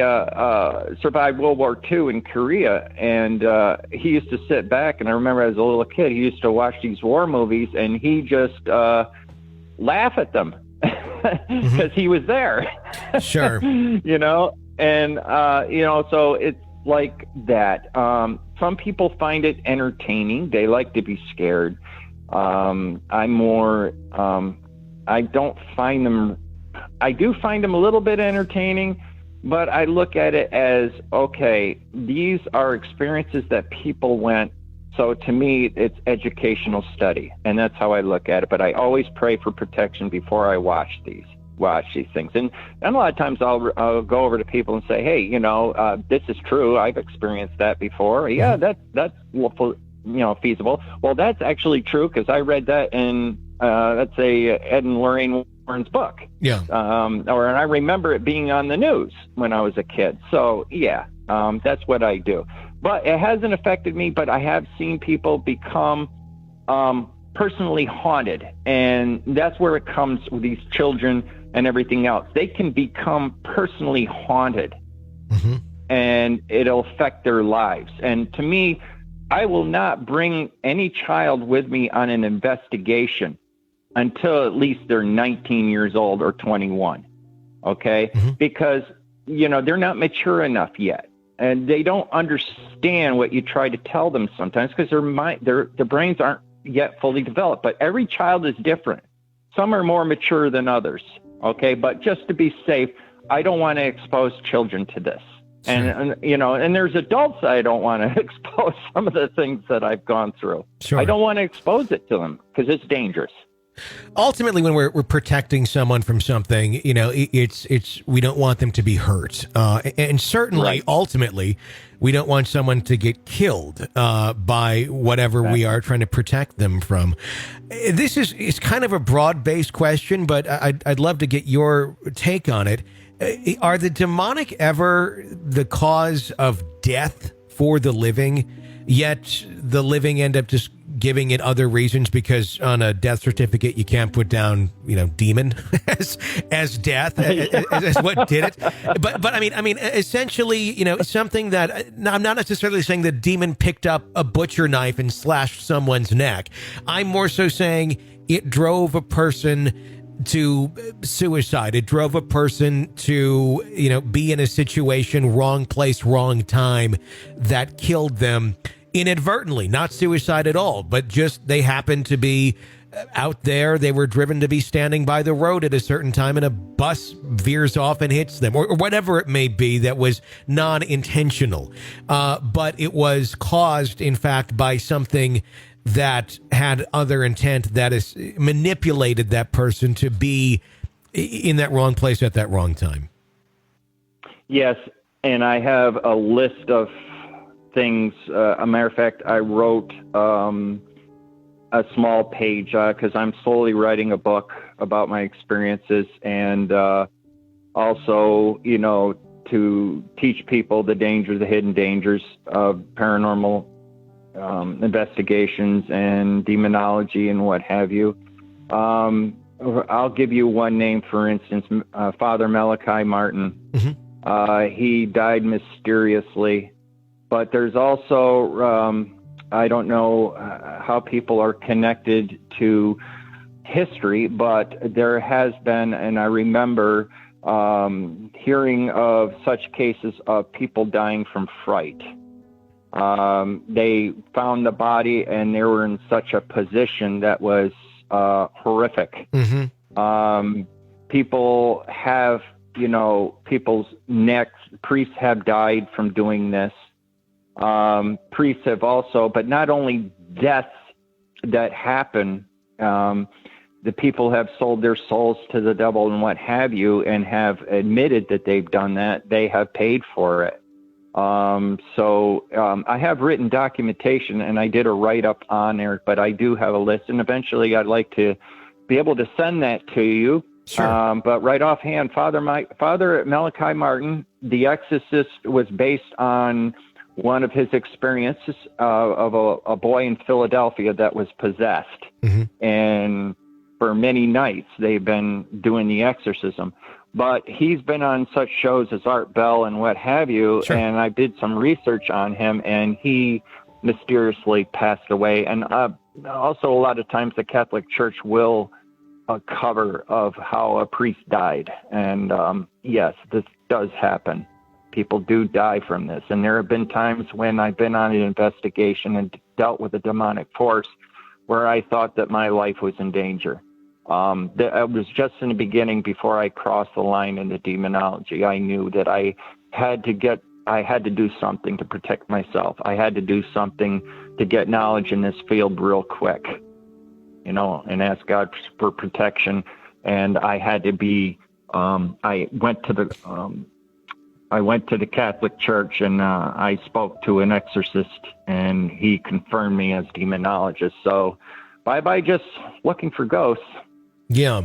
B: survived World War II in Korea, and he used to sit back, and I remember as a little kid, he used to watch these war movies, and he just laugh at them because he was there. Sure. And so it's like that. Some people find it entertaining. They like to be scared. I'm more, I don't find them, I do find them a little bit entertaining, but I look at it as, okay, these are experiences that people went. So to me, it's educational study, and that's how I look at it. But I always pray for protection before I watch these things. And a lot of times I'll go over to people and say, hey, this is true. I've experienced that before. Yeah, that's feasible. Well, that's actually true because I read that in, let's say, Ed and Lorraine Warren's book. Yeah. And I remember it being on the news when I was a kid. So, yeah, that's what I do. But it hasn't affected me, but I have seen people become personally haunted. And that's where it comes with these children and everything else. They can become personally haunted, and it'll affect their lives. And to me, I will not bring any child with me on an investigation until at least they're 19 years old or 21. Okay? Because, they're not mature enough yet. And they don't understand what you try to tell them sometimes because their brains aren't yet fully developed. But every child is different. Some are more mature than others. Okay, but just to be safe, I don't want to expose children to this. Sure. And there's adults I don't want to expose some of the things that I've gone through. Sure. I don't want to expose it to them because it's dangerous.
A: Ultimately, when we're protecting someone from something, it's we don't want them to be hurt, and certainly, ultimately, we don't want someone to get killed by whatever we are trying to protect them from. This is kind of a broad-based question, but I'd love to get your take on it. Are the demonic ever the cause of death for the living, yet the living end up just giving it other reasons because on a death certificate you can't put down demon as death as what did it, but I mean essentially something that I'm not necessarily saying the demon picked up a butcher knife and slashed someone's neck. I'm more so saying it drove a person to suicide. It drove a person to be in a situation, wrong place, wrong time, that killed them inadvertently, not suicide at all, but just they happened to be out there. They were driven to be standing by the road at a certain time and a bus veers off and hits them, or whatever it may be that was non-intentional. But it was caused, in fact, by something that had other intent, that is manipulated that person to be in that wrong place at that wrong time.
B: Yes, and I have a list of things. A matter of fact, I wrote a small page because I'm slowly writing a book about my experiences, and also, to teach people the dangers, the hidden dangers of paranormal investigations and demonology and what have you. I'll give you one name, for instance, Father Malachi Martin. Mm-hmm. He died mysteriously, but there's also, I don't know how people are connected to history, but there has been, and I remember hearing of such cases of people dying from fright. They found the body and they were in such a position that was horrific. Mm-hmm. People have, people's necks, priests have died from doing this. Priests have also, but not only deaths that happen, the people have sold their souls to the devil and what have you, and have admitted that they've done that. They have paid for it. I have written documentation, and I did a write-up on there, but I do have a list, and eventually I'd like to be able to send that to you. Sure. But right offhand, Father Malachi Martin, The Exorcist, was based on one of his experiences of a boy in Philadelphia that was possessed. Mm-hmm. And for many nights, they've been doing the exorcism. But he's been on such shows as Art Bell and what have you, sure. And I did some research on him, and he mysteriously passed away. And also a lot of times the Catholic Church will cover of how a priest died. And yes, this does happen. People do die from this. And there have been times when I've been on an investigation and dealt with a demonic force where I thought that my life was in danger. It was just in the beginning, before I crossed the line into demonology. I knew that I had to do something to protect myself. I had to do something to get knowledge in this field real quick, and ask God for protection. And I had to be, I went to the Catholic Church, and I spoke to an exorcist, and he confirmed me as demonologist. So bye-bye just looking for ghosts.
A: Yeah.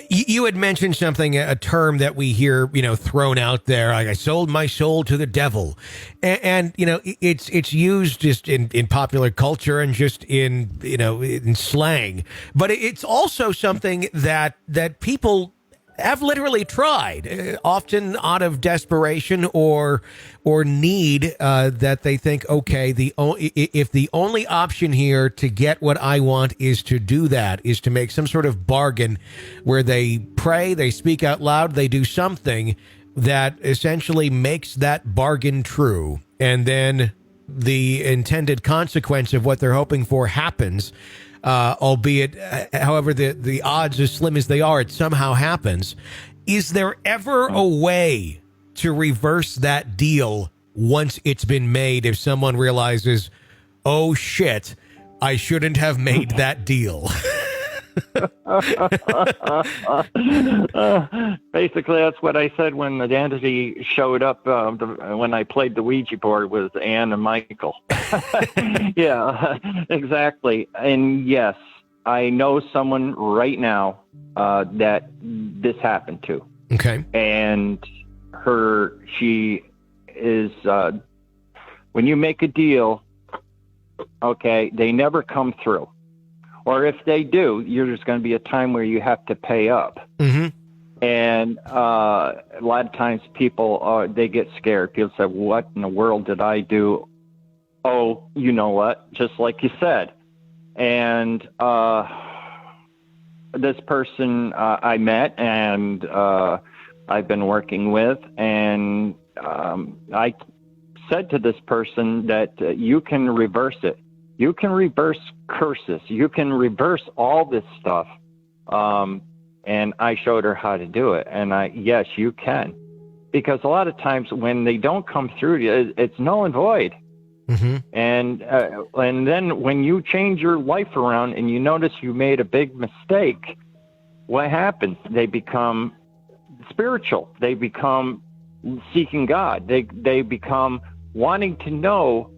A: You had mentioned something, a term that we hear, thrown out there, like I sold my soul to the devil. And it's used just in popular culture and just in slang. But it's also something that people have literally tried, often out of desperation or need, that they think, okay, if the only option here to get what I want is to do that, is to make some sort of bargain where they pray, they speak out loud, they do something that essentially makes that bargain true, and then the intended consequence of what they're hoping for happens. Albeit, however, the odds, as slim as they are, it somehow happens. Is there ever a way to reverse that deal once it's been made, if someone realizes, oh, shit, I shouldn't have made that deal?
B: Basically, that's what I said when the entity showed up, when I played the Ouija board with Anne and Michael. Yeah, exactly. And yes, I know someone right now that this happened to.
A: Okay.
B: And she is, when you make a deal, okay, they never come through. Or if they do, there's going to be a time where you have to pay up. Mm-hmm. And a lot of times people, they get scared. People say, what in the world did I do? Oh, you know what? Just like you said. And this person I met and I've been working with, and I said to this person that you can reverse it. You can reverse curses. You can reverse all this stuff. And I showed her how to do it. And yes, you can. Because a lot of times when they don't come through, it's null and void. Mm-hmm. And then when you change your life around and you notice you made a big mistake, what happens? They become spiritual. They become seeking God. They become wanting to know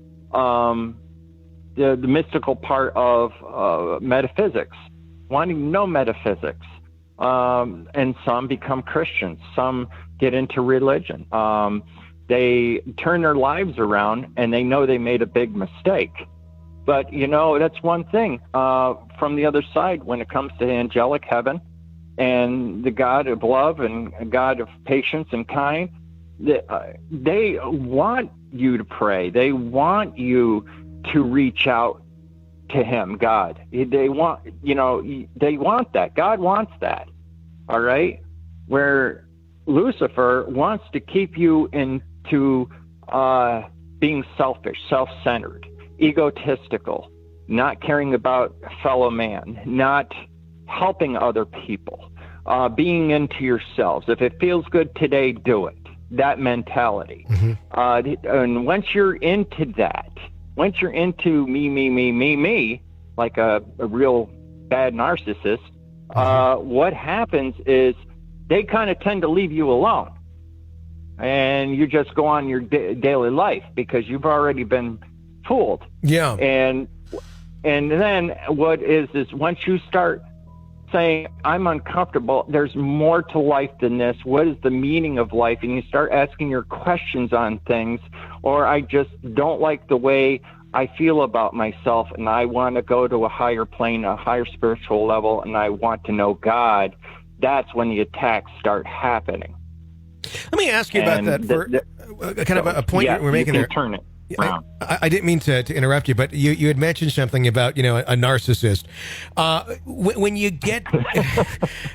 B: the mystical part of metaphysics, wanting to know metaphysics. and some become Christians. Some get into religion. They turn their lives around, and they know they made a big mistake. But, that's one thing. From the other side, when it comes to angelic heaven and the God of love and God of patience and kind, they want you to pray. They want you to reach out to him, God. They want that. God wants that. All right? Where Lucifer wants to keep you into being selfish, self-centered, egotistical, not caring about fellow man, not helping other people, being into yourselves. If it feels good today, do it. That mentality. Mm-hmm. And once you're into that, once you're into me, like a real bad narcissist, what happens is they kind of tend to leave you alone. And you just go on your daily life because you've already been fooled.
A: Yeah.
B: And then what is once you start saying, I'm uncomfortable, there's more to life than this. What is the meaning of life? And you start asking your questions on things, or I just don't like the way I feel about myself, and I want to go to a higher plane, a higher spiritual level, and I want to know God. That's when the attacks start happening.
A: Let me ask you about that for kind of a point we're making there.
B: Turn it.
A: I didn't mean to interrupt you, but you had mentioned something about, a narcissist. When you get,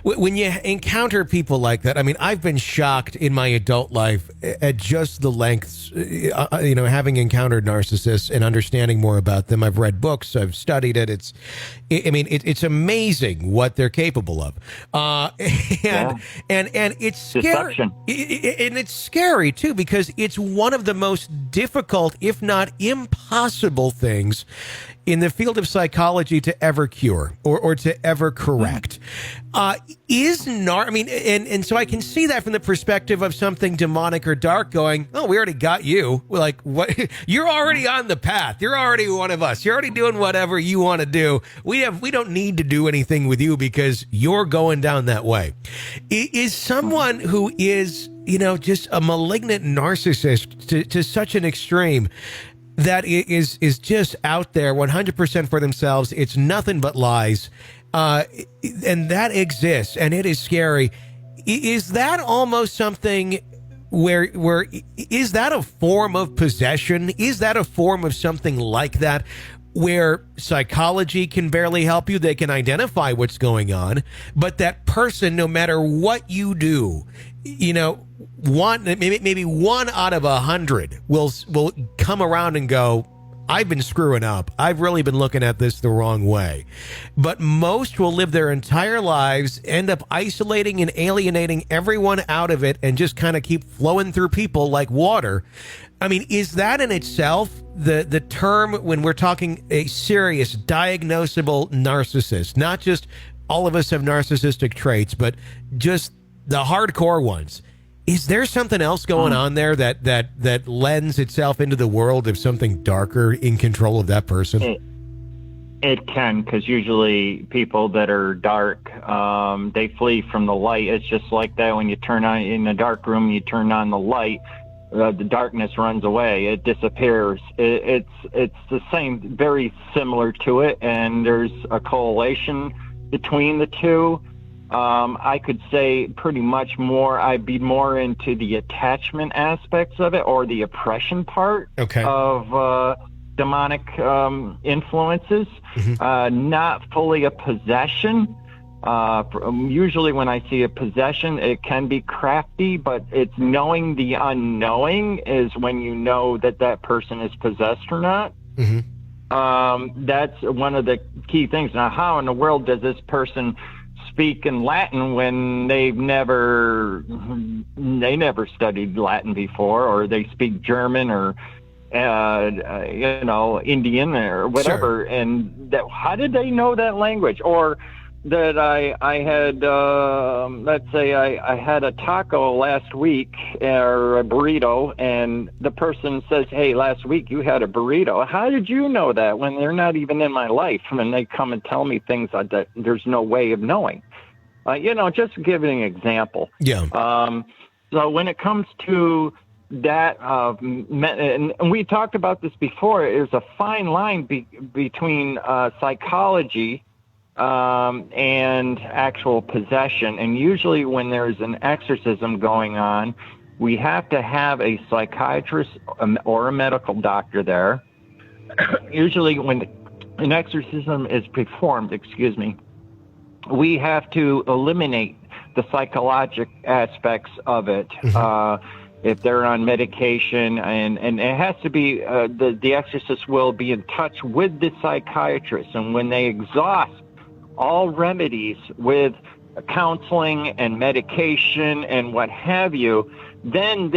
A: when you encounter people like that, I mean, I've been shocked in my adult life at just the lengths, having encountered narcissists and understanding more about them. I've read books, I've studied it. It's amazing what they're capable of. And it's scary. And it's scary too, because it's one of the most difficult, if not impossible things in the field of psychology to ever cure or to ever correct. And so I can see that from the perspective of something demonic or dark going, oh, we already got you. We're like, what? You're already on the path. You're already one of us. You're already doing whatever you want to do. We don't need to do anything with you because you're going down that way. Is someone who is, just a malignant narcissist to such an extreme that is just out there 100% for themselves. It's nothing but lies. And that exists, and it is scary. Is that almost something where is that a form of possession? Is that a form of something like that, where psychology can barely help you? They can identify what's going on, but that person, no matter what you do, maybe 1 out of 100 will come around and go, I've been screwing up. I've really been looking at this the wrong way. But most will live their entire lives, end up isolating and alienating everyone out of it, and just kind of keep flowing through people like water. I mean, is that in itself the term when we're talking a serious, diagnosable narcissist? Not just all of us have narcissistic traits, but just the hardcore ones. Is there something else going on there that lends itself into the world of something darker in control of that person?
B: It can, because usually people that are dark, they flee from the light. It's just like that when you turn on in a dark room, you turn on the light, the darkness runs away. It disappears. It's the same, very similar to it, and there's a correlation between the two. I could say pretty much I'd be more into the attachment aspects of it, or the oppression part of demonic influences, not fully a possession. Usually when I see a possession, it can be crafty, but it's knowing the unknowing is when you know that person is possessed or not. That's one of the key things. Now, how in the world does this person speak in Latin when they never studied Latin before, or they speak German or Indian or whatever? Sure. And how did they know that language? Or that I had, let's say I had a taco last week or a burrito, and the person says, hey, last week you had a burrito. How did you know that when they're not even in my life? And they come and tell me things that there's no way of knowing. Just giving an example.
A: Yeah.
B: So when it comes to that, and we talked about this before, there's a fine line between psychology and actual possession. And usually when there's an exorcism going on, we have to have a psychiatrist or a medical doctor there. Usually when an exorcism is performed, we have to eliminate the psychological aspects of it. If they're on medication, and it has to be, the exorcist will be in touch with the psychiatrist. And when they exhaust all remedies with counseling and medication and what have you, then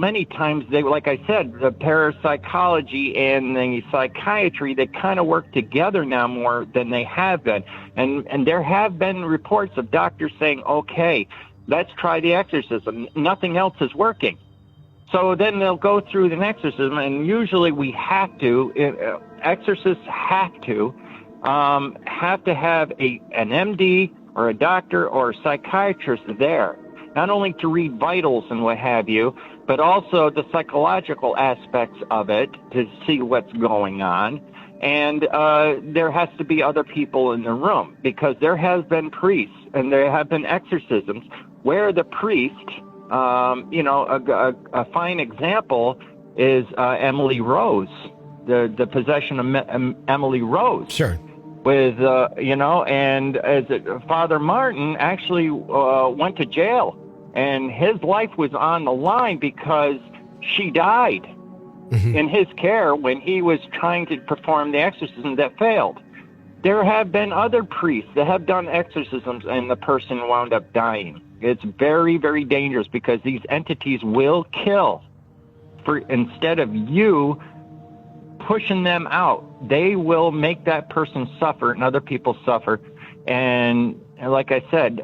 B: many times, like I said, the parapsychology and the psychiatry, they kind of work together now more than they have been. And there have been reports of doctors saying, okay, let's try the exorcism. Nothing else is working. So then they'll go through the exorcism, and usually exorcists have to have an MD or a doctor or a psychiatrist there, not only to read vitals and what have you, but also the psychological aspects of it to see what's going on. And there has to be other people in the room, because there has been priests and there have been exorcisms where the priest, a fine example is Emily Rose, the possession of Emily Rose.
A: Sure.
B: With, and Father Martin actually went to jail, and his life was on the line because she died in his care when he was trying to perform the exorcism that failed. There have been other priests that have done exorcisms and the person wound up dying. It's very, very dangerous, because these entities will kill. Instead of you pushing them out, they will make that person suffer and other people suffer. And like I said,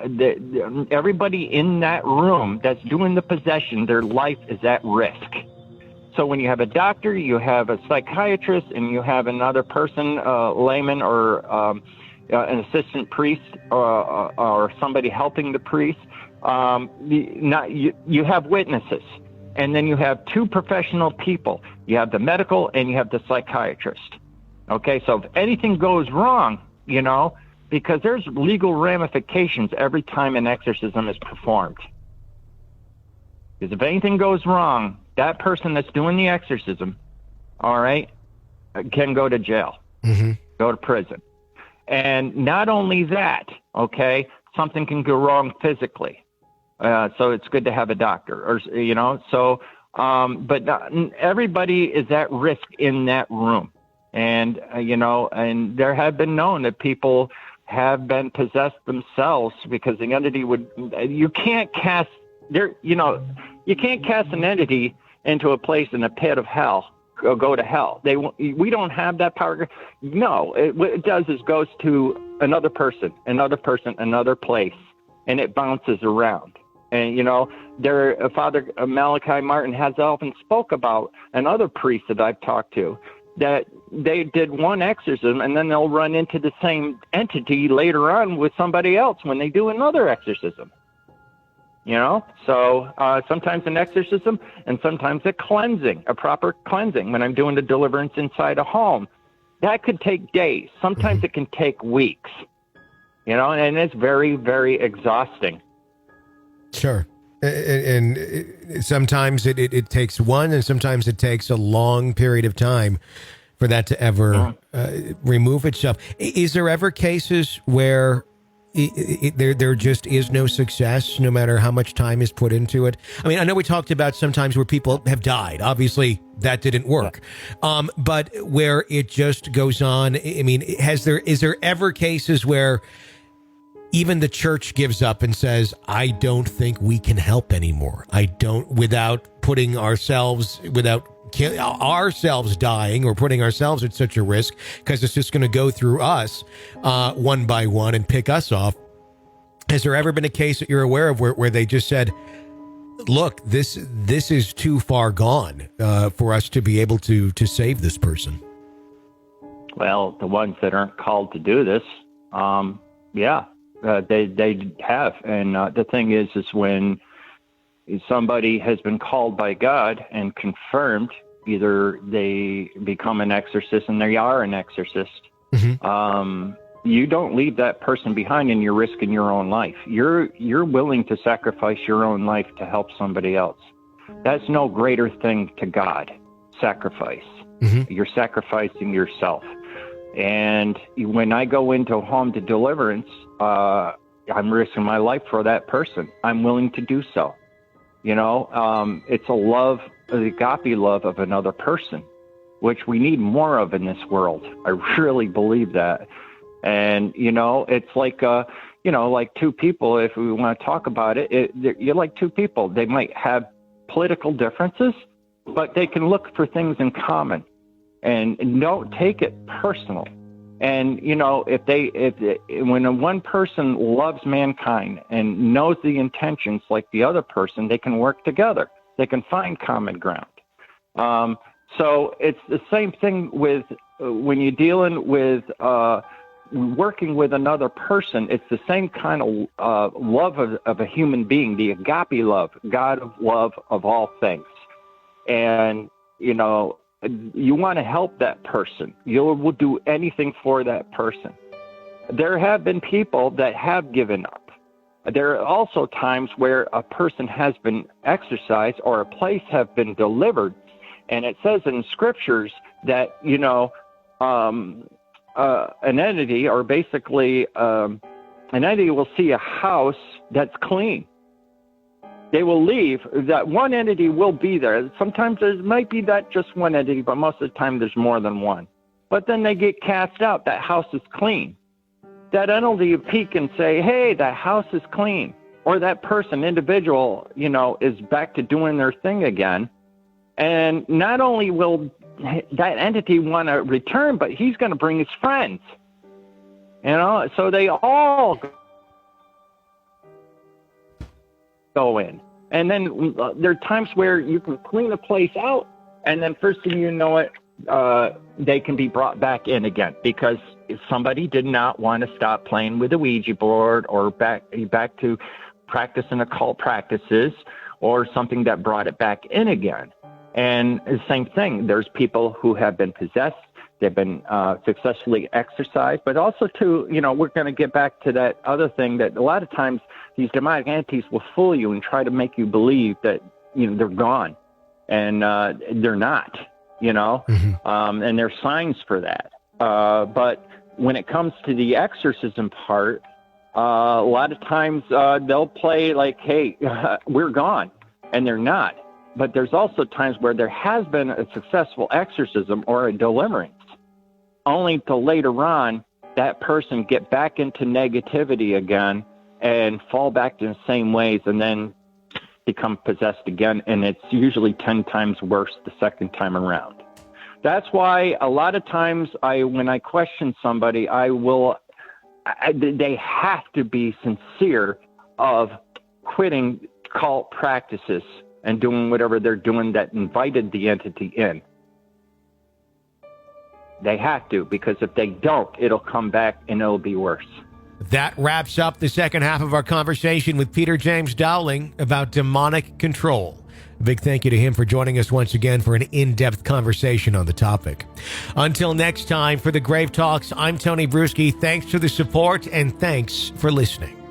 B: everybody in that room that's doing the possession, their life is at risk. So when you have a doctor, you have a psychiatrist, and you have another person, layman or an assistant priest or somebody helping the priest, you have witnesses. And then you have two professional people. You have the medical and you have the psychiatrist. Okay, so if anything goes wrong, because there's legal ramifications every time an exorcism is performed. Because if anything goes wrong, that person that's doing the exorcism, all right, can go to jail, go to prison. And not only that, okay, something can go wrong physically. So it's good to have a doctor, but everybody is at risk in that room. And, and there have been known that people have been possessed themselves, because the entity you can't cast an entity into a place in a pit of hell, or go to hell. We don't have that power. No, what it does is goes to another person, another place, and it bounces around. And, Father Malachi Martin has often spoke about, and other priests that I've talked to, that they did one exorcism and then they'll run into the same entity later on with somebody else when they do another exorcism. So sometimes an exorcism and sometimes a proper cleansing when I'm doing the deliverance inside a home. That could take days. Sometimes it can take weeks, and it's very, very exhausting.
A: Sure. And sometimes it takes one, and sometimes it takes a long period of time for that to ever remove itself. Is there ever cases where there just is no success, no matter how much time is put into it? I mean, I know we talked about sometimes where people have died. Obviously, that didn't work. But where it just goes on, I mean, is there ever cases where even the church gives up and says, I don't think we can help anymore. Without putting ourselves dying or putting ourselves at such a risk, because it's just going to go through us one by one and pick us off. Has there ever been a case that you're aware of where they just said, look, this is too far gone for us to be able to save this person? Well,
B: the ones that aren't called to do this, yeah. They have. And the thing is when somebody has been called by God and confirmed, either they become an exorcist and they are an exorcist, you don't leave that person behind, and you're risking your own life. You're willing to sacrifice your own life to help somebody else. That's no greater thing to God. Sacrifice. You're sacrificing yourself. And when I go into home to deliverance, I'm risking my life for that person. I'm willing to do so. It's a love, the agape love of another person, which we need more of in this world. I really believe that. And, it's like, like two people, if we want to talk about it, you're like two people. They might have political differences, but they can look for things in common and don't take it personal. And, when one person loves mankind and knows the intentions like the other person, they can work together. They can find common ground. So it's the same thing with when you're dealing with working with another person. It's the same kind of love of a human being, the agape love, God of love of all things. And, you want to help that person. You will do anything for that person. There have been people that have given up. There are also times where a person has been exorcised or a place have been delivered. And it says in scriptures that, an entity, or basically an entity, will see a house that's clean. They will leave. That one entity will be there. Sometimes there might be that just one entity, but most of the time there's more than one. But then they get cast out. That house is clean. That entity will peek and say, hey, that house is clean. Or that person, individual, is back to doing their thing again. And not only will that entity want to return, but he's going to bring his friends. So they all go in. And then there are times where you can clean the place out, and then first thing you know it, they can be brought back in again because somebody did not want to stop playing with the Ouija board or back to practicing occult practices or something that brought it back in again. And the same thing, there's people who have been possessed. They've been successfully exorcised, but also too, we're going to get back to that other thing that a lot of times these demonic entities will fool you and try to make you believe that, they're gone, and they're not, and there's signs for that. But when it comes to the exorcism part, a lot of times they'll play like, hey, we're gone, and they're not. But there's also times where there has been a successful exorcism or a deliverance, only to later on that person get back into negativity again and fall back to the same ways and then become possessed again. And it's usually 10 times worse the second time around. That's why a lot of times when I question somebody, they have to be sincere of quitting cult practices and doing whatever they're doing that invited the entity in. They have to, because if they don't, it'll come back and it'll be worse.
A: That wraps up the second half of our conversation with Peter James Dowling about demonic control. A big thank you to him for joining us once again for an in-depth conversation on the topic. Until next time, for the Grave Talks, I'm Tony Bruski. Thanks for the support and thanks for listening.